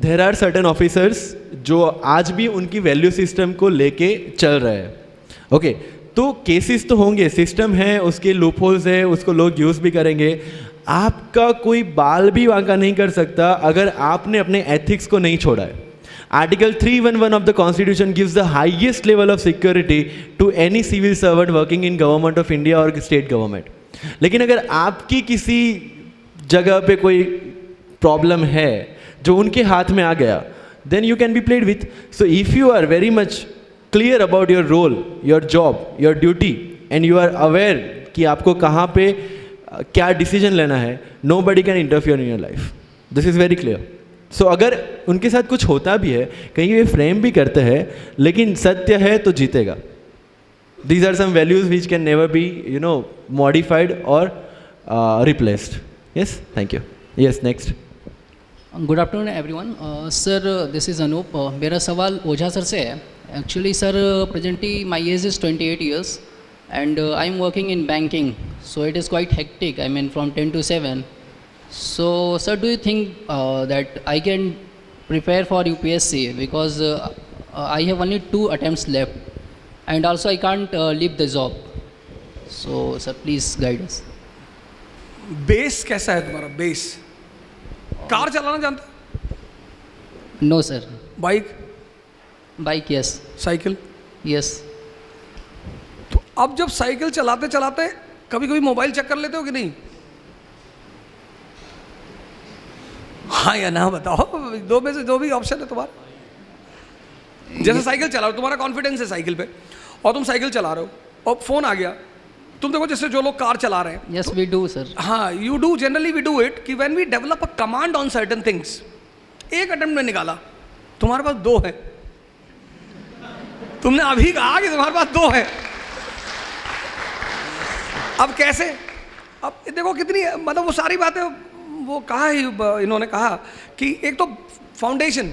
देयर आर सर्टेन ऑफिसर्स जो आज भी उनकी वैल्यू सिस्टम को लेके चल रहे हैं। ओके, तो केसेस तो होंगे, सिस्टम है, उसके लूप होल्स है, उसको लोग यूज़ भी करेंगे। आपका कोई बाल भी वांका नहीं कर सकता अगर आपने अपने एथिक्स को नहीं छोड़ा है। Article 311 of the constitution gives the highest level of security to any civil servant working in government of India और स्टेट गवर्नमेंट। लेकिन अगर आपकी किसी जगह पे कोई प्रॉब्लम है जो उनके हाथ में आ गया, then you can be played with. So if you are very much clear about your role, your job, your duty, and you are aware कि आपको कहाँ पे क्या डिसीजन लेना है, nobody can interfere in your life. This is very clear. So अगर उनके साथ कुछ होता भी है, कहीं वे फ्रेम भी करते हैं, लेकिन सत्य है तो जीतेगा. These are some values which can never be, modified or replaced. Yes, thank you. Yes, next. Good afternoon everyone. Sir this is Anup. मेरा सवाल ओझा सर से है. Actually sir presently my age is 28 years and I am working in banking, so it is quite hectic. I mean from 10 to 7. So sir, do you think that I can prepare for UPSC because I have only 2 attempts left and also I can't leave the job. So sir, please guide us. Base कैसा है तुम्हारा? Base car चलाना जानता? No sir. Bike? Bike yes. Cycle? Yes. तो अब जब cycle चलाते चलाते कभी कभी मोबाइल चेक कर लेते हो कि नहीं? हाँ या ना बताओ, दो में से जो भी ऑप्शन है तुम्हारा। जैसे साइकिल चला रहे हो, तुम्हारा कॉन्फिडेंस है साइकिल पे, और तुम साइकिल चला रहे हो और फोन आ गया, तुम देखो जैसे जो लोग कार चला रहे हैं। Yes, we do, sir. हाँ, you do, generally we do it कि when we develop a command on certain things. एक अटेम्प्ट में निकाला, तुम्हारे पास 2 है, तुमने अभी कहा कि तुम्हारे पास 2 है, अब कैसे? अब देखो कितनी, मतलब वो सारी बातें वो कहा ही, इन्होंने कहा कि एक तो फाउंडेशन,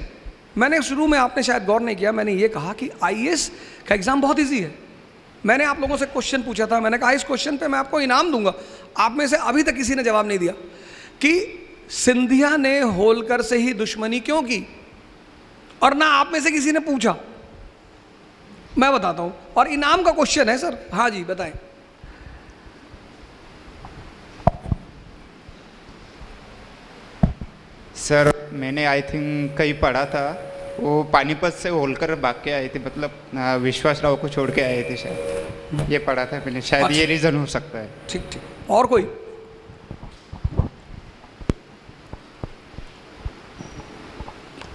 मैंने शुरू में, आपने शायद गौर नहीं किया, मैंने ये कहा कि आईएएस का एग्जाम बहुत इजी है। मैंने आप लोगों से क्वेश्चन पूछा था, मैंने कहा इस क्वेश्चन पे मैं आपको इनाम दूंगा, आप में से अभी तक किसी ने जवाब नहीं दिया कि सिंधिया ने होलकर से ही दुश्मनी क्यों की, और ना आप में से किसी ने पूछा। मैं बताता हूं, और इनाम का क्वेश्चन है सर। हाँ जी बताएं। सर मैंने आई थिंक कहीं पढ़ा था, वो पानीपत से होलकर भाग के आए थे, मतलब विश्वास राव को छोड़ के आए थे शायद, ये पढ़ा था मैंने, शायद अच्छा। ये रीज़न हो सकता है। ठीक ठीक, और कोई?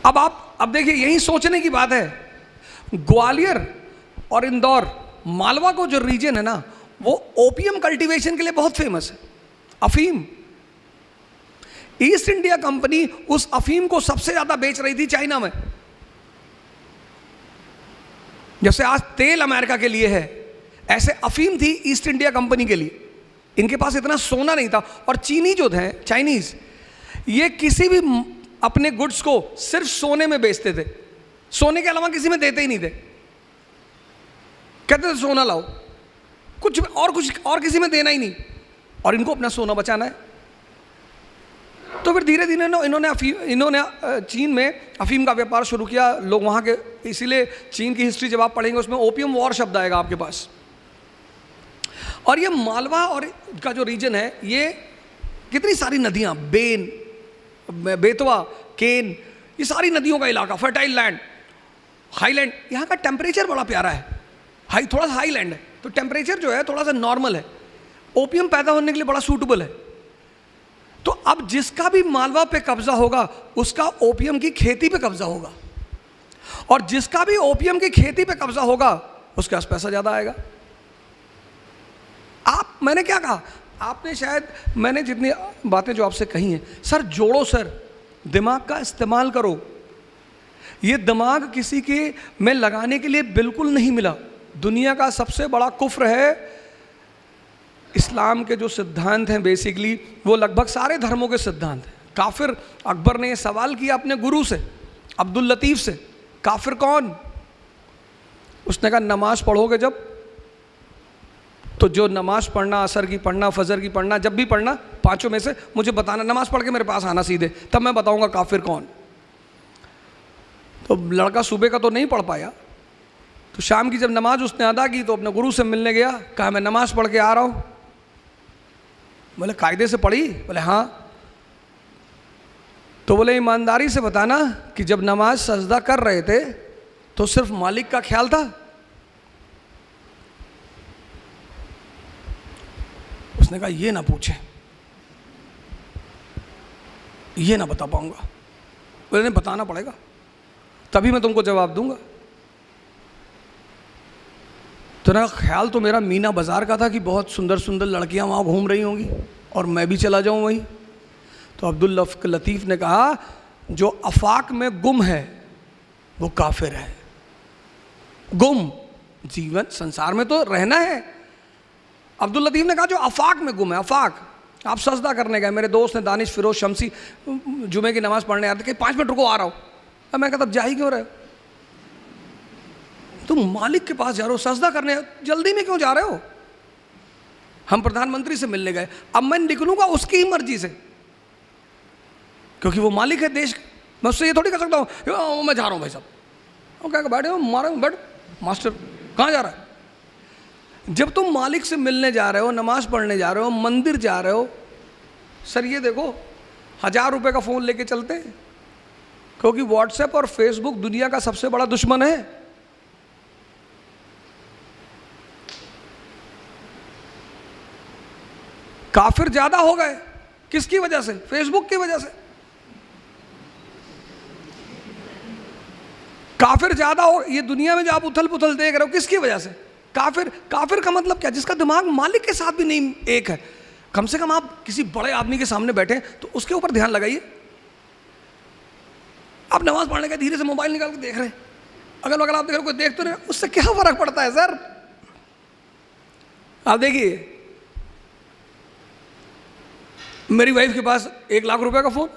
अब देखिए, यही सोचने की बात है। ग्वालियर और इंदौर, मालवा को जो रीजन है ना, वो ओपियम कल्टीवेशन के लिए बहुत फेमस है, अफीम। ईस्ट इंडिया कंपनी उस अफीम को सबसे ज्यादा बेच रही थी चाइना में। जैसे आज तेल अमेरिका के लिए है, ऐसे अफीम थी ईस्ट इंडिया कंपनी के लिए। इनके पास इतना सोना नहीं था, और चीनी जो थे, चाइनीज, ये किसी भी अपने गुड्स को सिर्फ सोने में बेचते थे, सोने के अलावा किसी में देते ही नहीं थे। कहते थे सोना लाओ, कुछ और किसी में देना ही नहीं, और इनको अपना सोना बचाना है। तो फिर धीरे धीरे इन्होंने चीन में अफीम का व्यापार शुरू किया। लोग वहाँ के, इसीलिए चीन की हिस्ट्री जब आप पढ़ेंगे उसमें ओपियम वॉर शब्द आएगा आपके पास। और ये मालवा और का जो रीजन है, ये कितनी सारी नदियाँ, बेन, बेतवा, केन, ये सारी नदियों का इलाका, फर्टाइल लैंड, हाईलैंड। यहाँ का टेम्परेचर बड़ा प्यारा है, थोड़ा सा हाई लैंड है, तो टेम्परेचर जो है थोड़ा सा नॉर्मल है, ओपियम पैदा होने के लिए बड़ा सूटेबल है। तो अब जिसका भी मालवा पे कब्जा होगा, उसका ओपियम की खेती पे कब्जा होगा, और जिसका भी ओपियम की खेती पे कब्जा होगा, उसके पास पैसा ज़्यादा आएगा। मैंने क्या कहा, आपने शायद, मैंने जितनी बातें जो आपसे कही हैं, सर जोड़ो, सर दिमाग का इस्तेमाल करो। ये दिमाग किसी के में लगाने के लिए बिल्कुल नहीं मिला। दुनिया का सबसे बड़ा कुफ्र है, इस्लाम के जो सिद्धांत हैं बेसिकली, वो लगभग सारे धर्मों के सिद्धांत हैं। काफिर, अकबर ने सवाल किया अपने गुरु से, अब्दुल लतीफ़ से, काफिर कौन? उसने कहा नमाज पढ़ोगे जब, तो जो नमाज पढ़ना, असर की पढ़ना, फजर की पढ़ना, जब भी पढ़ना, पांचों में से मुझे बताना, नमाज पढ़ के मेरे पास आना सीधे, तब मैं बताऊंगा काफिर कौन। तो लड़का सुबह का तो नहीं पढ़ पाया, तो शाम की जब नमाज उसने अदा की तो अपने गुरु से मिलने गया, कहा मैं नमाज पढ़ के आ रहा हूँ। बोले कायदे से पढ़ी? बोले हाँ। तो बोले ईमानदारी से बताना कि जब नमाज सजदा कर रहे थे तो सिर्फ मालिक का ख्याल था? उसने कहा ये ना पूछे, ये ना बता पाऊंगा। बोले नहीं, बताना पड़ेगा, तभी मैं तुमको जवाब दूंगा। तो ना ख्याल तो मेरा मीना बाजार का था कि बहुत सुंदर सुंदर लड़कियां वहाँ घूम रही होंगी और मैं भी चला जाऊँ वहीं। तो अब्दुल लतीफ़ ने कहा जो अफाक में गुम है वो काफिर है। गुम, जीवन संसार में तो रहना है। अब्दुल लतीफ़ ने कहा जो अफाक में गुम है, अफाक, आप सजदा करने गए, मेरे दोस्त ने दानिश फिरोज शमसी जुमे की नमाज़ पढ़ने आते कि 5 मिनट रुको आ रहा हूँ। अब मैं कहता अब जा ही क्यों रहे हो, तुम मालिक के पास जा रहे हो, सजदा करने, जल्दी में क्यों जा रहे हो? हम प्रधानमंत्री से मिलने गए, अब मैं निकलूंगा उसकी ही मर्जी से, क्योंकि वो मालिक है देश। मैं उससे ये थोड़ी कर सकता हूँ मैं जा रहा हूँ भाई साहब, वो क्या बैठे हो, मारो बैठ, मास्टर कहाँ जा रहा है? जब तुम मालिक से मिलने जा रहे हो, नमाज पढ़ने जा रहे हो, मंदिर जा रहे हो, सर ये देखो 1000 रुपये का फ़ोन लेके चलते हैं, क्योंकि व्हाट्सएप और फेसबुक दुनिया का सबसे बड़ा दुश्मन है। काफिर ज्यादा हो गए, किसकी वजह से? फेसबुक की वजह से। काफिर ज्यादा हो, ये दुनिया में जो आप उथल पुथल देख रहे हो किसकी वजह से? काफिर। काफिर का मतलब क्या? जिसका दिमाग मालिक के साथ भी नहीं एक है। कम से कम आप किसी बड़े आदमी के सामने बैठे तो उसके ऊपर ध्यान लगाइए। आप नमाज पढ़ने का धीरे से मोबाइल निकाल के देख रहे हैं, अगल बगल आप देख रहे हो, कोई देख तो नहीं, उससे क्या फर्क पड़ता है सर? आप देखिए, मेरी वाइफ के पास 1 लाख रुपए का फोन,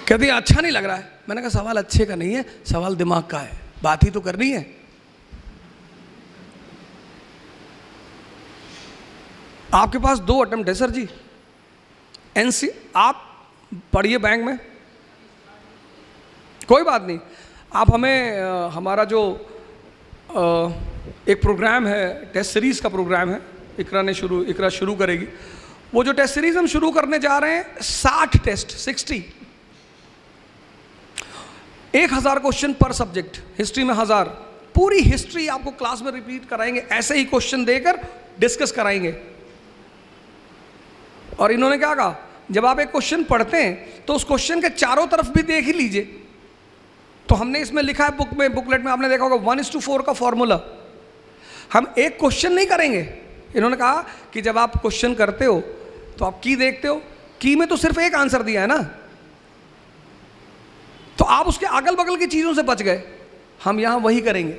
कहती है अच्छा नहीं लग रहा है। मैंने कहा सवाल अच्छे का नहीं है, सवाल दिमाग का है, बात ही तो करनी है। आपके पास 2 अटेम्प्ट है सर जी, एनसी आप पढ़िए बैंक में, कोई बात नहीं। आप हमें हमारा जो एक प्रोग्राम है, टेस्ट सीरीज़ का प्रोग्राम है, इकरा शुरू करेगी। वो जो टेस्ट सीरीज़ हम शुरू करने जा रहे हैं, 60 टेस्ट, 60, 1000 क्वेश्चन पर सब्जेक्ट। हिस्ट्री में 1000, पूरी हिस्ट्री आपको क्लास में रिपीट कराएंगे, ऐसे ही क्वेश्चन देकर डिस्कस कराएंगे। और इन्होंने क्या कहा, जब आप एक क्वेश्चन पढ़ते हैं तो उस क्वेश्चन के चारों तरफ भी देख ही लीजिए। तो हमने इसमें लिखा है बुक में, बुकलेट में आपने देखा होगा 1:4 का फॉर्मूला। हम एक क्वेश्चन नहीं करेंगे। इन्होंने कहा कि जब आप क्वेश्चन करते हो तो आप की देखते हो, की में तो सिर्फ एक आंसर दिया है ना, तो आप उसके अगल बगल की चीजों से बच गए। हम यहां वही करेंगे,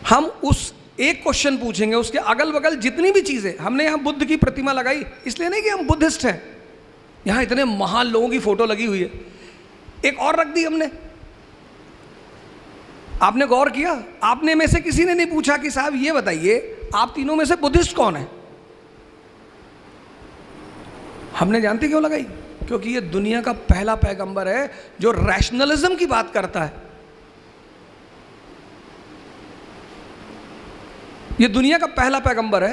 हम उस एक क्वेश्चन पूछेंगे, उसके अगल बगल जितनी भी चीजें। हमने यहां बुद्ध की प्रतिमा लगाई इसलिए नहीं कि हम बुद्धिस्ट हैं, यहां इतने महान लोगों की फोटो लगी हुई है। एक और रख दी हमने। आपने गौर किया, आपने में से किसी ने नहीं पूछा कि साहब ये बताइए आप तीनों में से बुद्धिस्ट कौन है? हमने जानते क्यों लगाई? क्योंकि ये दुनिया का पहला पैगंबर है जो रैशनलिज्म की बात करता है। ये दुनिया का पहला पैगंबर है,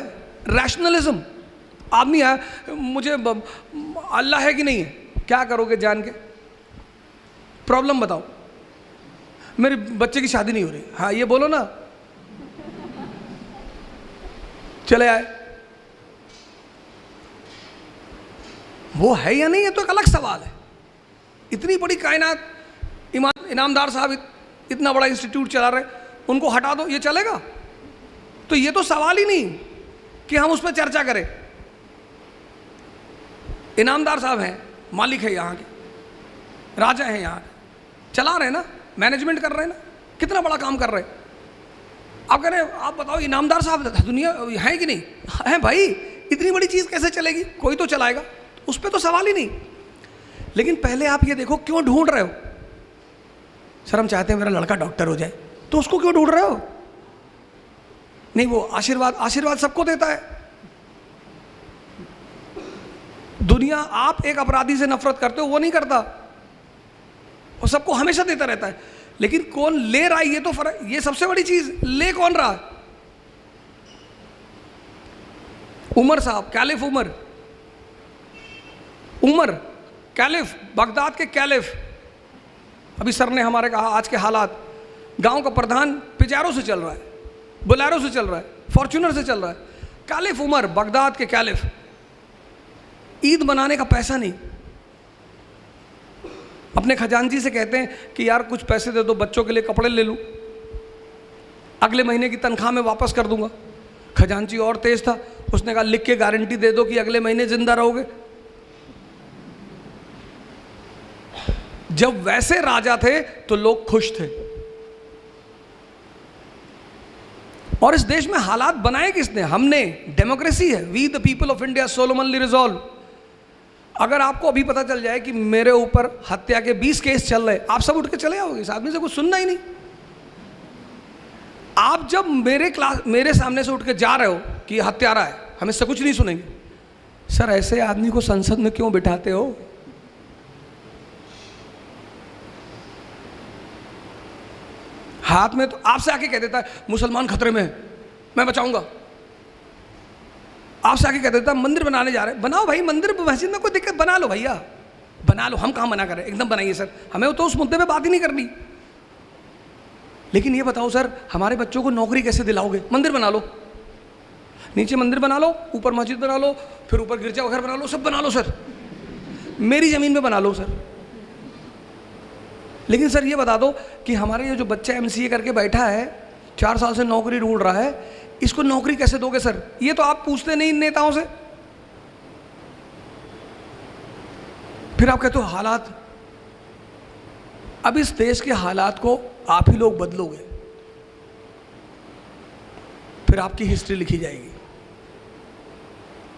रैशनलिज्म। आदमी है, मुझे अल्लाह है कि नहीं है, क्या करोगे जान के? प्रॉब्लम बताओ, मेरे बच्चे की शादी नहीं हो रही, हाँ ये बोलो ना, चले आए। वो है या नहीं, ये तो एक अलग सवाल है। इतनी बड़ी कायनात, इनामदार साहब इतना बड़ा इंस्टीट्यूट चला रहे, उनको हटा दो, ये चलेगा? तो ये तो सवाल ही नहीं कि हम उस पर चर्चा करें। इनामदार साहब हैं, मालिक है यहाँ के, राजा हैं यहाँ के, चला रहे ना, मैनेजमेंट कर रहे हैं ना, कितना बड़ा काम कर रहे हैं। आप कह रहे हैं, आप बताओ इनामदार साहब दुनिया है कि नहीं है? भाई इतनी बड़ी चीज़ कैसे चलेगी? कोई तो चलाएगा, उस पर तो सवाल ही नहीं। लेकिन पहले आप ये देखो, क्यों ढूंढ रहे हो? सर हम चाहते हैं मेरा लड़का डॉक्टर हो जाए, तो उसको क्यों ढूंढ रहे हो? नहीं, वो आशीर्वाद सबको देता है। दुनिया, आप एक अपराधी से नफरत करते हो, वो नहीं करता, वो सबको हमेशा देता रहता है। लेकिन कौन ले रहा है, ये तो फर्क, ये सबसे बड़ी चीज, ले कौन रहा है? उमर साहब, कैलिफ उमर कैलिफ, बगदाद के कैलिफ। अभी सर ने हमारे कहा आज के हालात, गांव का प्रधान पिजारो से चल रहा है, बोलेरो से चल रहा है, फॉर्च्यूनर से चल रहा है। कैलिफ उमर, बगदाद के कैलिफ। ईद मनाने का पैसा नहीं, अपने खजांची से कहते हैं कि यार कुछ पैसे दे दो, बच्चों के लिए कपड़े ले लूं, अगले महीने की तनख्वाह में वापस कर दूंगा। खजांची और तेज था, उसने कहा लिख के गारंटी दे दो कि अगले महीने जिंदा रहोगे। जब वैसे राजा थे तो लोग खुश थे। और इस देश में हालात बनाए किसने? हमने। डेमोक्रेसी है, we the people of India solemnly resolve. अगर आपको अभी पता चल जाए कि मेरे ऊपर हत्या के 20 केस चल रहे, आप सब उठ के चले आओगे, इस आदमी से कुछ सुनना ही नहीं। आप जब मेरे सामने से उठ के जा रहे हो कि हत्यारा है, हम इससे कुछ नहीं सुनेंगे। सर ऐसे आदमी को संसद में क्यों बिठाते हो? हाथ में तो आपसे आके कह देता है मुसलमान खतरे में है, मैं बचाऊंगा। आपसे आके कह देता है मंदिर बनाने जा रहे हैं, बनाओ भाई मंदिर, मस्जिद में कोई दिक्कत, बना लो भैया, बना लो, हम कहाँ मना कर रहे हैं, एकदम बनाइए सर, हमें तो उस मुद्दे पे बात ही नहीं करनी। लेकिन ये बताओ सर, हमारे बच्चों को नौकरी कैसे दिलाओगे? मंदिर बना लो, नीचे मंदिर बना लो, ऊपर मस्जिद बना लो, फिर ऊपर गिरजाघर बना लो, सब बना लो सर, मेरी ज़मीन पे बना लो सर। लेकिन सर ये बता दो कि हमारे ये जो बच्चा MCA करके बैठा है, 4 साल से नौकरी ढूंढ रहा है, इसको नौकरी कैसे दोगे सर? ये तो आप पूछते नहीं इन नेताओं से। फिर आप कहते हो हालात। अब इस देश के हालात को आप ही लोग बदलोगे, फिर आपकी हिस्ट्री लिखी जाएगी,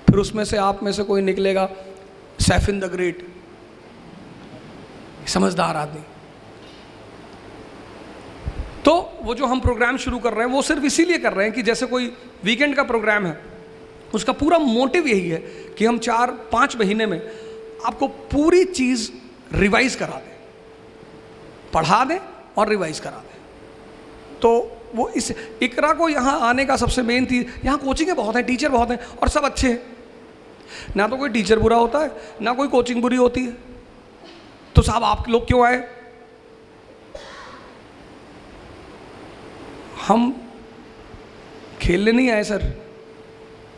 फिर उसमें से आप में से कोई निकलेगा सैफिन द ग्रेट, समझदार आदमी। तो वो जो हम प्रोग्राम शुरू कर रहे हैं वो सिर्फ इसीलिए कर रहे हैं कि जैसे कोई वीकेंड का प्रोग्राम है, उसका पूरा मोटिव यही है कि हम 4-5 महीने में आपको पूरी चीज़ रिवाइज करा दें, पढ़ा दें और रिवाइज करा दें। तो वो इस इकरा को यहाँ आने का सबसे मेन थी, यहाँ कोचिंगें बहुत हैं, टीचर बहुत हैं और सब अच्छे हैं। ना तो कोई टीचर बुरा होता है, ना कोई कोचिंग बुरी होती है। तो साहब आप लोग क्यों आए? हम खेलने नहीं आए सर,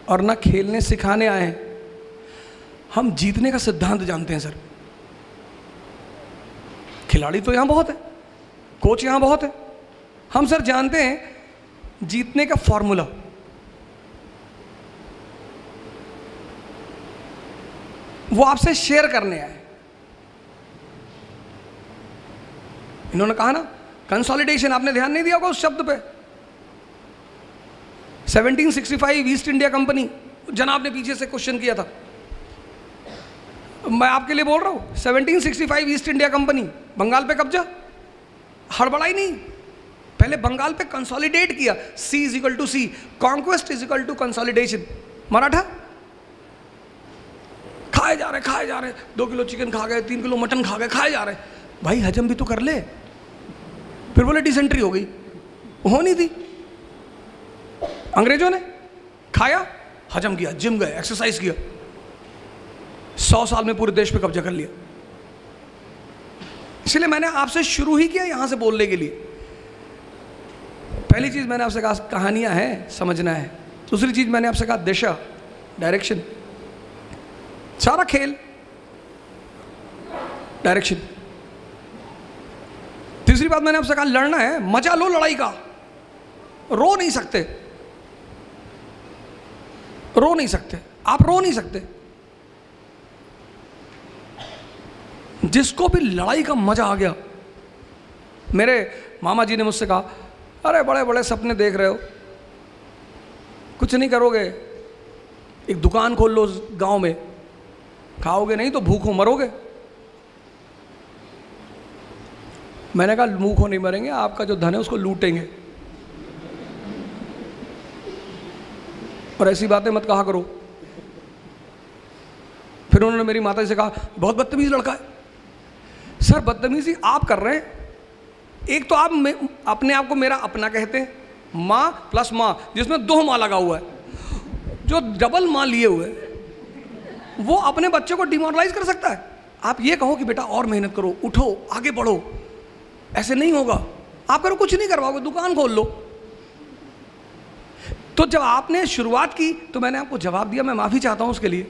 और ना खेलने सिखाने आए हैं। हम जीतने का सिद्धांत जानते हैं सर। खिलाड़ी तो यहाँ बहुत है, कोच यहाँ बहुत है, हम सर जानते हैं जीतने का फॉर्मूला। वो आपसे शेयर करने आए। इन्होंने कहा ना कंसोलिडेशन, आपने ध्यान नहीं दिया होगा उस शब्द पे। 1765 ईस्ट इंडिया कंपनी, जनाब ने पीछे से क्वेश्चन किया था, मैं आपके लिए बोल रहा हूं। 1765 ईस्ट इंडिया कंपनी, बंगाल पे कब्जा, हड़बड़ाई नहीं, पहले बंगाल पे कंसोलिडेट किया। C = C, conquest = consolidation. Maratha खाए जा रहे 2 किलो चिकन खा गए, 3 किलो मटन खा गए, खाए जा रहे। भाई हजम भी तो कर ले। फिर बोले डिसेंट्री हो गई, होनी थी। अंग्रेजों ने खाया, हजम किया, जिम गए, एक्सरसाइज किया, 100 साल में पूरे देश पे कब्जा कर लिया। इसलिए मैंने आपसे शुरू ही किया यहां से बोलने के लिए। पहली चीज मैंने आपसे कहा कहानियां हैं, समझना है। दूसरी चीज मैंने आपसे कहा दिशा, डायरेक्शन, सारा खेल डायरेक्शन। तीसरी बात मैंने आपसे कहा लड़ना है, मजा लो लड़ाई का, रो नहीं सकते, रो नहीं सकते, आप रो नहीं सकते। जिसको भी लड़ाई का मजा आ गया, मेरे मामा जी ने मुझसे कहा, अरे बड़े बड़े सपने देख रहे हो, कुछ नहीं करोगे, एक दुकान खोल लो गांव में, खाओगे नहीं तो भूखों मरोगे। मैंने कहा भूखों नहीं मरेंगे, आपका जो धन है उसको लूटेंगे, और ऐसी बातें मत कहा करो। फिर उन्होंने मेरी माता जी से कहा बहुत बदतमीज लड़का है। सर बदतमीजी आप कर रहे हैं। एक तो आप अपने आप को मेरा अपना कहते हैं, माँ प्लस माँ, जिसमें 2 माँ लगा हुआ है, जो डबल माँ लिए हुए वो अपने बच्चे को डिमोरलाइज कर सकता है। आप ये कहो कि बेटा और मेहनत करो, उठो, आगे बढ़ो, ऐसे नहीं होगा। आप करो कुछ नहीं करवाओगे, दुकान खोल लो। तो जब आपने शुरुआत की तो मैंने आपको जवाब दिया, मैं माफी चाहता हूं उसके लिए।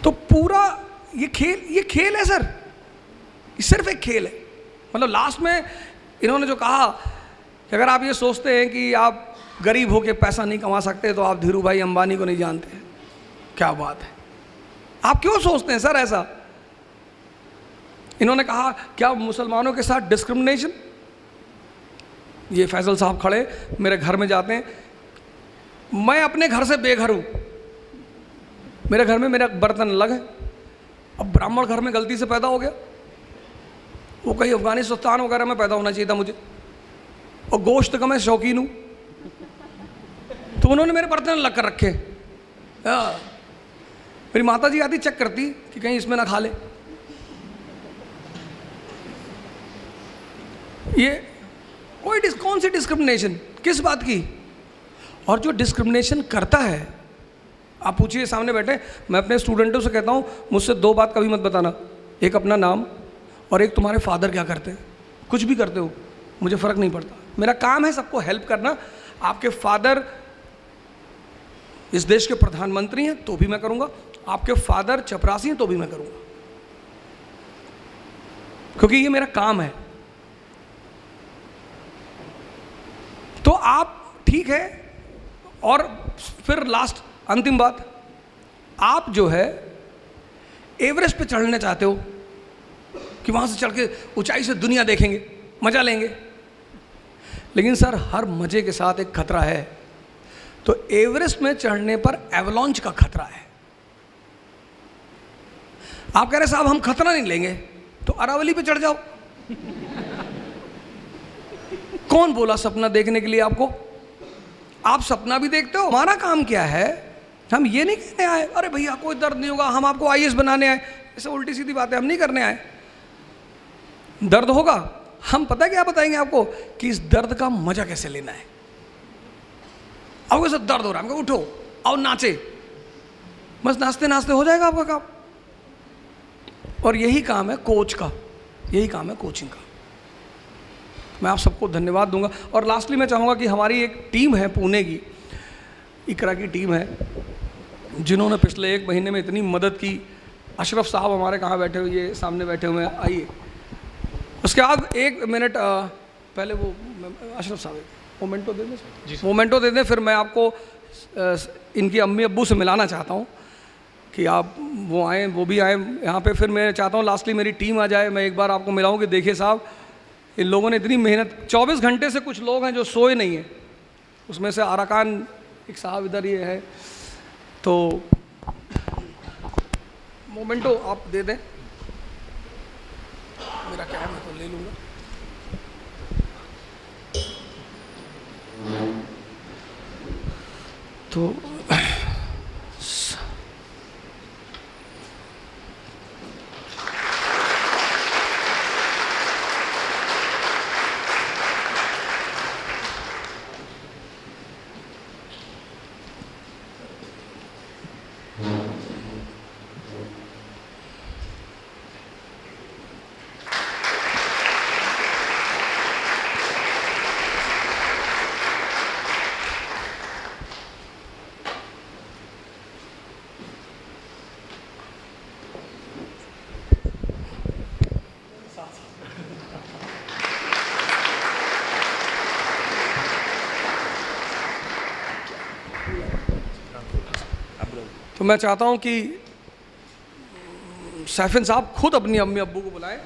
तो पूरा ये खेल है सर, ये सिर्फ एक खेल है। मतलब लास्ट में इन्होंने जो कहा कि अगर आप ये सोचते हैं कि आप गरीब होके पैसा नहीं कमा सकते तो आप धीरू भाई अंबानी को नहीं जानते। क्या बात है, आप क्यों सोचते हैं सर ऐसा? इन्होंने कहा क्या मुसलमानों के साथ डिस्क्रिमिनेशन? ये फैसल साहब खड़े मेरे घर में जाते हैं, मैं अपने घर से बेघर हूँ, मेरे घर में मेरा बर्तन अलग है। अब ब्राह्मण घर में गलती से पैदा हो गया, वो कहीं अफगानिस्तान वगैरह में पैदा होना चाहिए था मुझे, और गोश्त का मैं शौकीन हूँ, तो उन्होंने मेरे बर्तन अलग कर रखे। मेरी माता जी आती चेक करती कि कहीं इसमें ना खा ले। ये कौन सी डिस्क्रिमिनेशन, किस बात की? और जो डिस्क्रिमिनेशन करता है आप पूछिए, सामने बैठे, मैं अपने स्टूडेंटों से कहता हूँ मुझसे 2 बात कभी मत बताना, एक अपना नाम और एक तुम्हारे फादर क्या करते हैं। कुछ भी करते हो मुझे फ़र्क नहीं पड़ता, मेरा काम है सबको हेल्प करना। आपके फादर इस देश के प्रधानमंत्री हैं तो भी मैं करूँगा, आपके फादर चपरासी हैं तो भी मैं करूँगा, क्योंकि ये मेरा काम है। तो आप ठीक है। और फिर लास्ट अंतिम बात, आप जो है एवरेस्ट पे चढ़ने चाहते हो कि वहाँ से चढ़ के ऊंचाई से दुनिया देखेंगे, मज़ा लेंगे, लेकिन सर हर मज़े के साथ एक खतरा है। तो एवरेस्ट में चढ़ने पर एवलॉन्च का खतरा है। आप कह रहे साहब हम खतरा नहीं लेंगे, तो अरावली पे चढ़ जाओ। कौन बोला सपना देखने के लिए आपको? आप सपना भी देखते हो। हमारा काम क्या है, हम ये नहीं कहने आए अरे भैया कोई दर्द नहीं होगा, हम आपको आईएएस बनाने आए, ऐसे उल्टी सीधी बातें हम नहीं करने आए। दर्द होगा, हम पता है क्या बताएंगे आपको कि इस दर्द का मजा कैसे लेना है। आपको ऐसा दर्द हो रहा है, हमको उठो और नाचे, बस नाचते नाचते हो जाएगा आपका काम। और यही काम है कोच का, यही काम है कोचिंग का। मैं आप सबको धन्यवाद दूंगा। और लास्टली मैं चाहूँगा कि हमारी एक टीम है पुणे की, इकरा की टीम है, जिन्होंने पिछले 1 महीने में इतनी मदद की। अशरफ साहब हमारे कहाँ बैठे हुए, ये सामने बैठे हुए हैं, आइए। उसके बाद 1 मिनट पहले वो अशरफ साहब मोमेंटो दे दें, मोमेंटो दे दें, फिर मैं आपको इनकी अम्मी अब्बू से मिलाना चाहता हूँ कि आप वो आएँ, वो भी आएँ यहाँ पे। फिर मैं चाहता हूँ लास्टली मेरी टीम आ जाए, मैं एक बार आपको मिलाऊँ कि देखिए साहब इन लोगों ने इतनी मेहनत, 24 घंटे से कुछ लोग हैं जो सोए नहीं हैं, उसमें से आराकान एक साहब इधर ये है। तो मोमेंटो आप दे दें, मेरा क्या है मैं तो ले लूँगा। तो तो मैं चाहता हूं कि सैफिन साहब खुद अपनी अम्मी अब्बू को बुलाएं।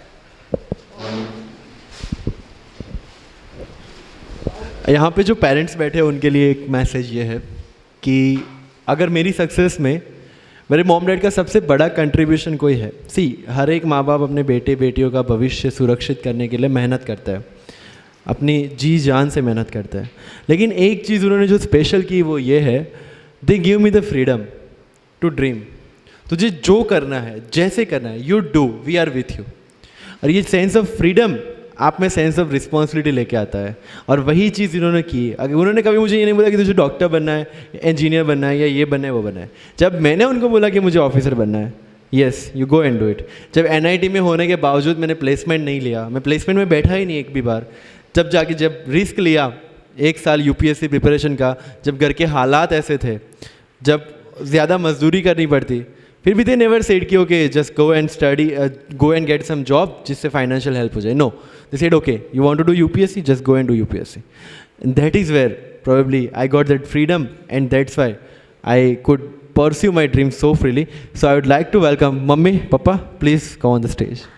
यहाँ पे जो पेरेंट्स बैठे हैं उनके लिए एक मैसेज ये है कि अगर मेरी सक्सेस में मेरे मॉम डैड का सबसे बड़ा कंट्रीब्यूशन कोई है, हर एक माँ बाप अपने बेटे बेटियों का भविष्य सुरक्षित करने के लिए मेहनत करता है, अपनी जी जान से मेहनत करता है। लेकिन एक चीज़ उन्होंने जो स्पेशल की वो ये है, they give me the freedom to dream. तुझे जो करना है, जैसे करना है, you do, we are with you. और ये सेंस ऑफ फ्रीडम आप में सेंस ऑफ रिस्पॉन्सिबिलिटी लेके आता है, और वही चीज़ इन्होंने की। अगर उन्होंने कभी मुझे ये नहीं बोला कि तुझे डॉक्टर बनना है, इंजीनियर बनना है, या ये बनना है वो बनना है। जब मैंने उनको बोला कि मुझे ऑफिसर बनना है, yes you go and do it. जब NIT में होने के बावजूद मैंने प्लेसमेंट नहीं लिया, मैं प्लेसमेंट में बैठा ही नहीं एक भी बार, जब रिस्क लिया 1 साल UPSC प्रिपरेशन का, जब घर के हालात ऐसे थे, जब ज़्यादा मजदूरी करनी पड़ती, फिर भी दे नेवर सेड कि okay just go and study, go and get some job जिससे फाइनेंशियल हेल्प हो जाए। No, they said okay you want to do UPSC, just go and do UPSC। And that is where probably I got that freedom, and that's why I could pursue my dreams so freely. So I would like to welcome Mummy, Papa, please come on the stage.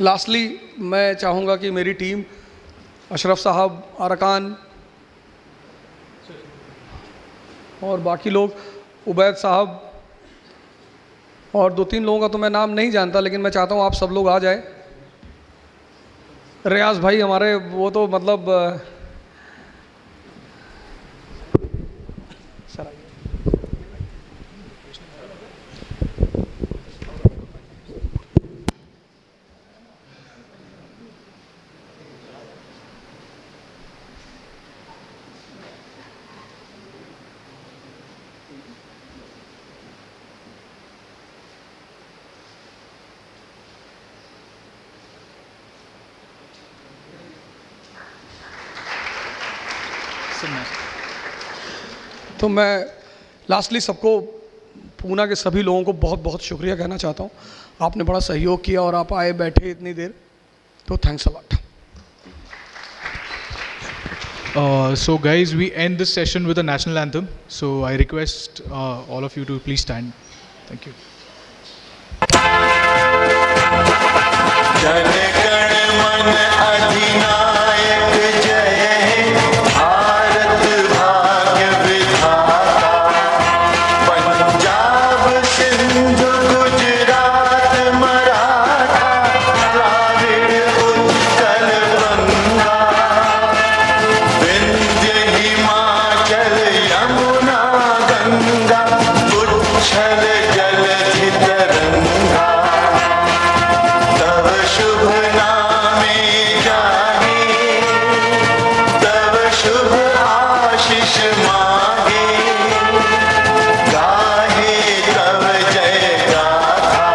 Lastly मैं चाहूँगा कि मेरी team Ashraf साहब, अरकान और बाकी लोग, उबैद साहब और 2-3 लोगों का तो मैं नाम नहीं जानता, लेकिन मैं चाहता हूँ आप सब लोग आ जाए। रियाज भाई हमारे, वो तो मतलब सर आइए। तो मैं लास्टली सबको, पूना के सभी लोगों को बहुत बहुत शुक्रिया कहना चाहता हूँ। आपने बड़ा सहयोग किया और आप आए बैठे इतनी देर, तो thanks a lot. So guys, we end this session with a national anthem. So I request all of you to please stand. Thank you. Jana Gana मन अधिनायक जय हे, भारत भाग्य विधाता। पंजाब सिंधु गुजरात मराठा, द्राविड़ उत्कल बंगा। विंध्य हिमाचल यमुना गंगा, उच्छल जलधि तरंगा। तव शुभ नामे जागे, तव शुभ आशीष मांगे। गाहे तव जय गाथा,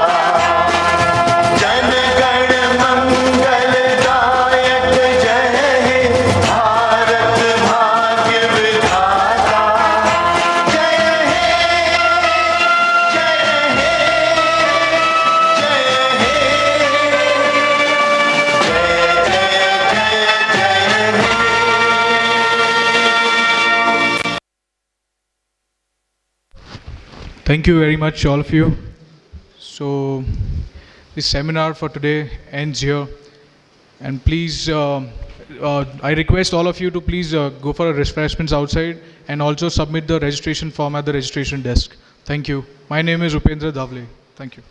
जन गण मंगल दायक जय हे, भारत भाग्य विधाता। जय हे, जय हे, जय हे, Thank you very much, all of you. So, this seminar for today ends here. And please, I request all of you to please go for refreshments outside and also submit the registration form at the registration desk. Thank you. My name is Upendra Davle. Thank you.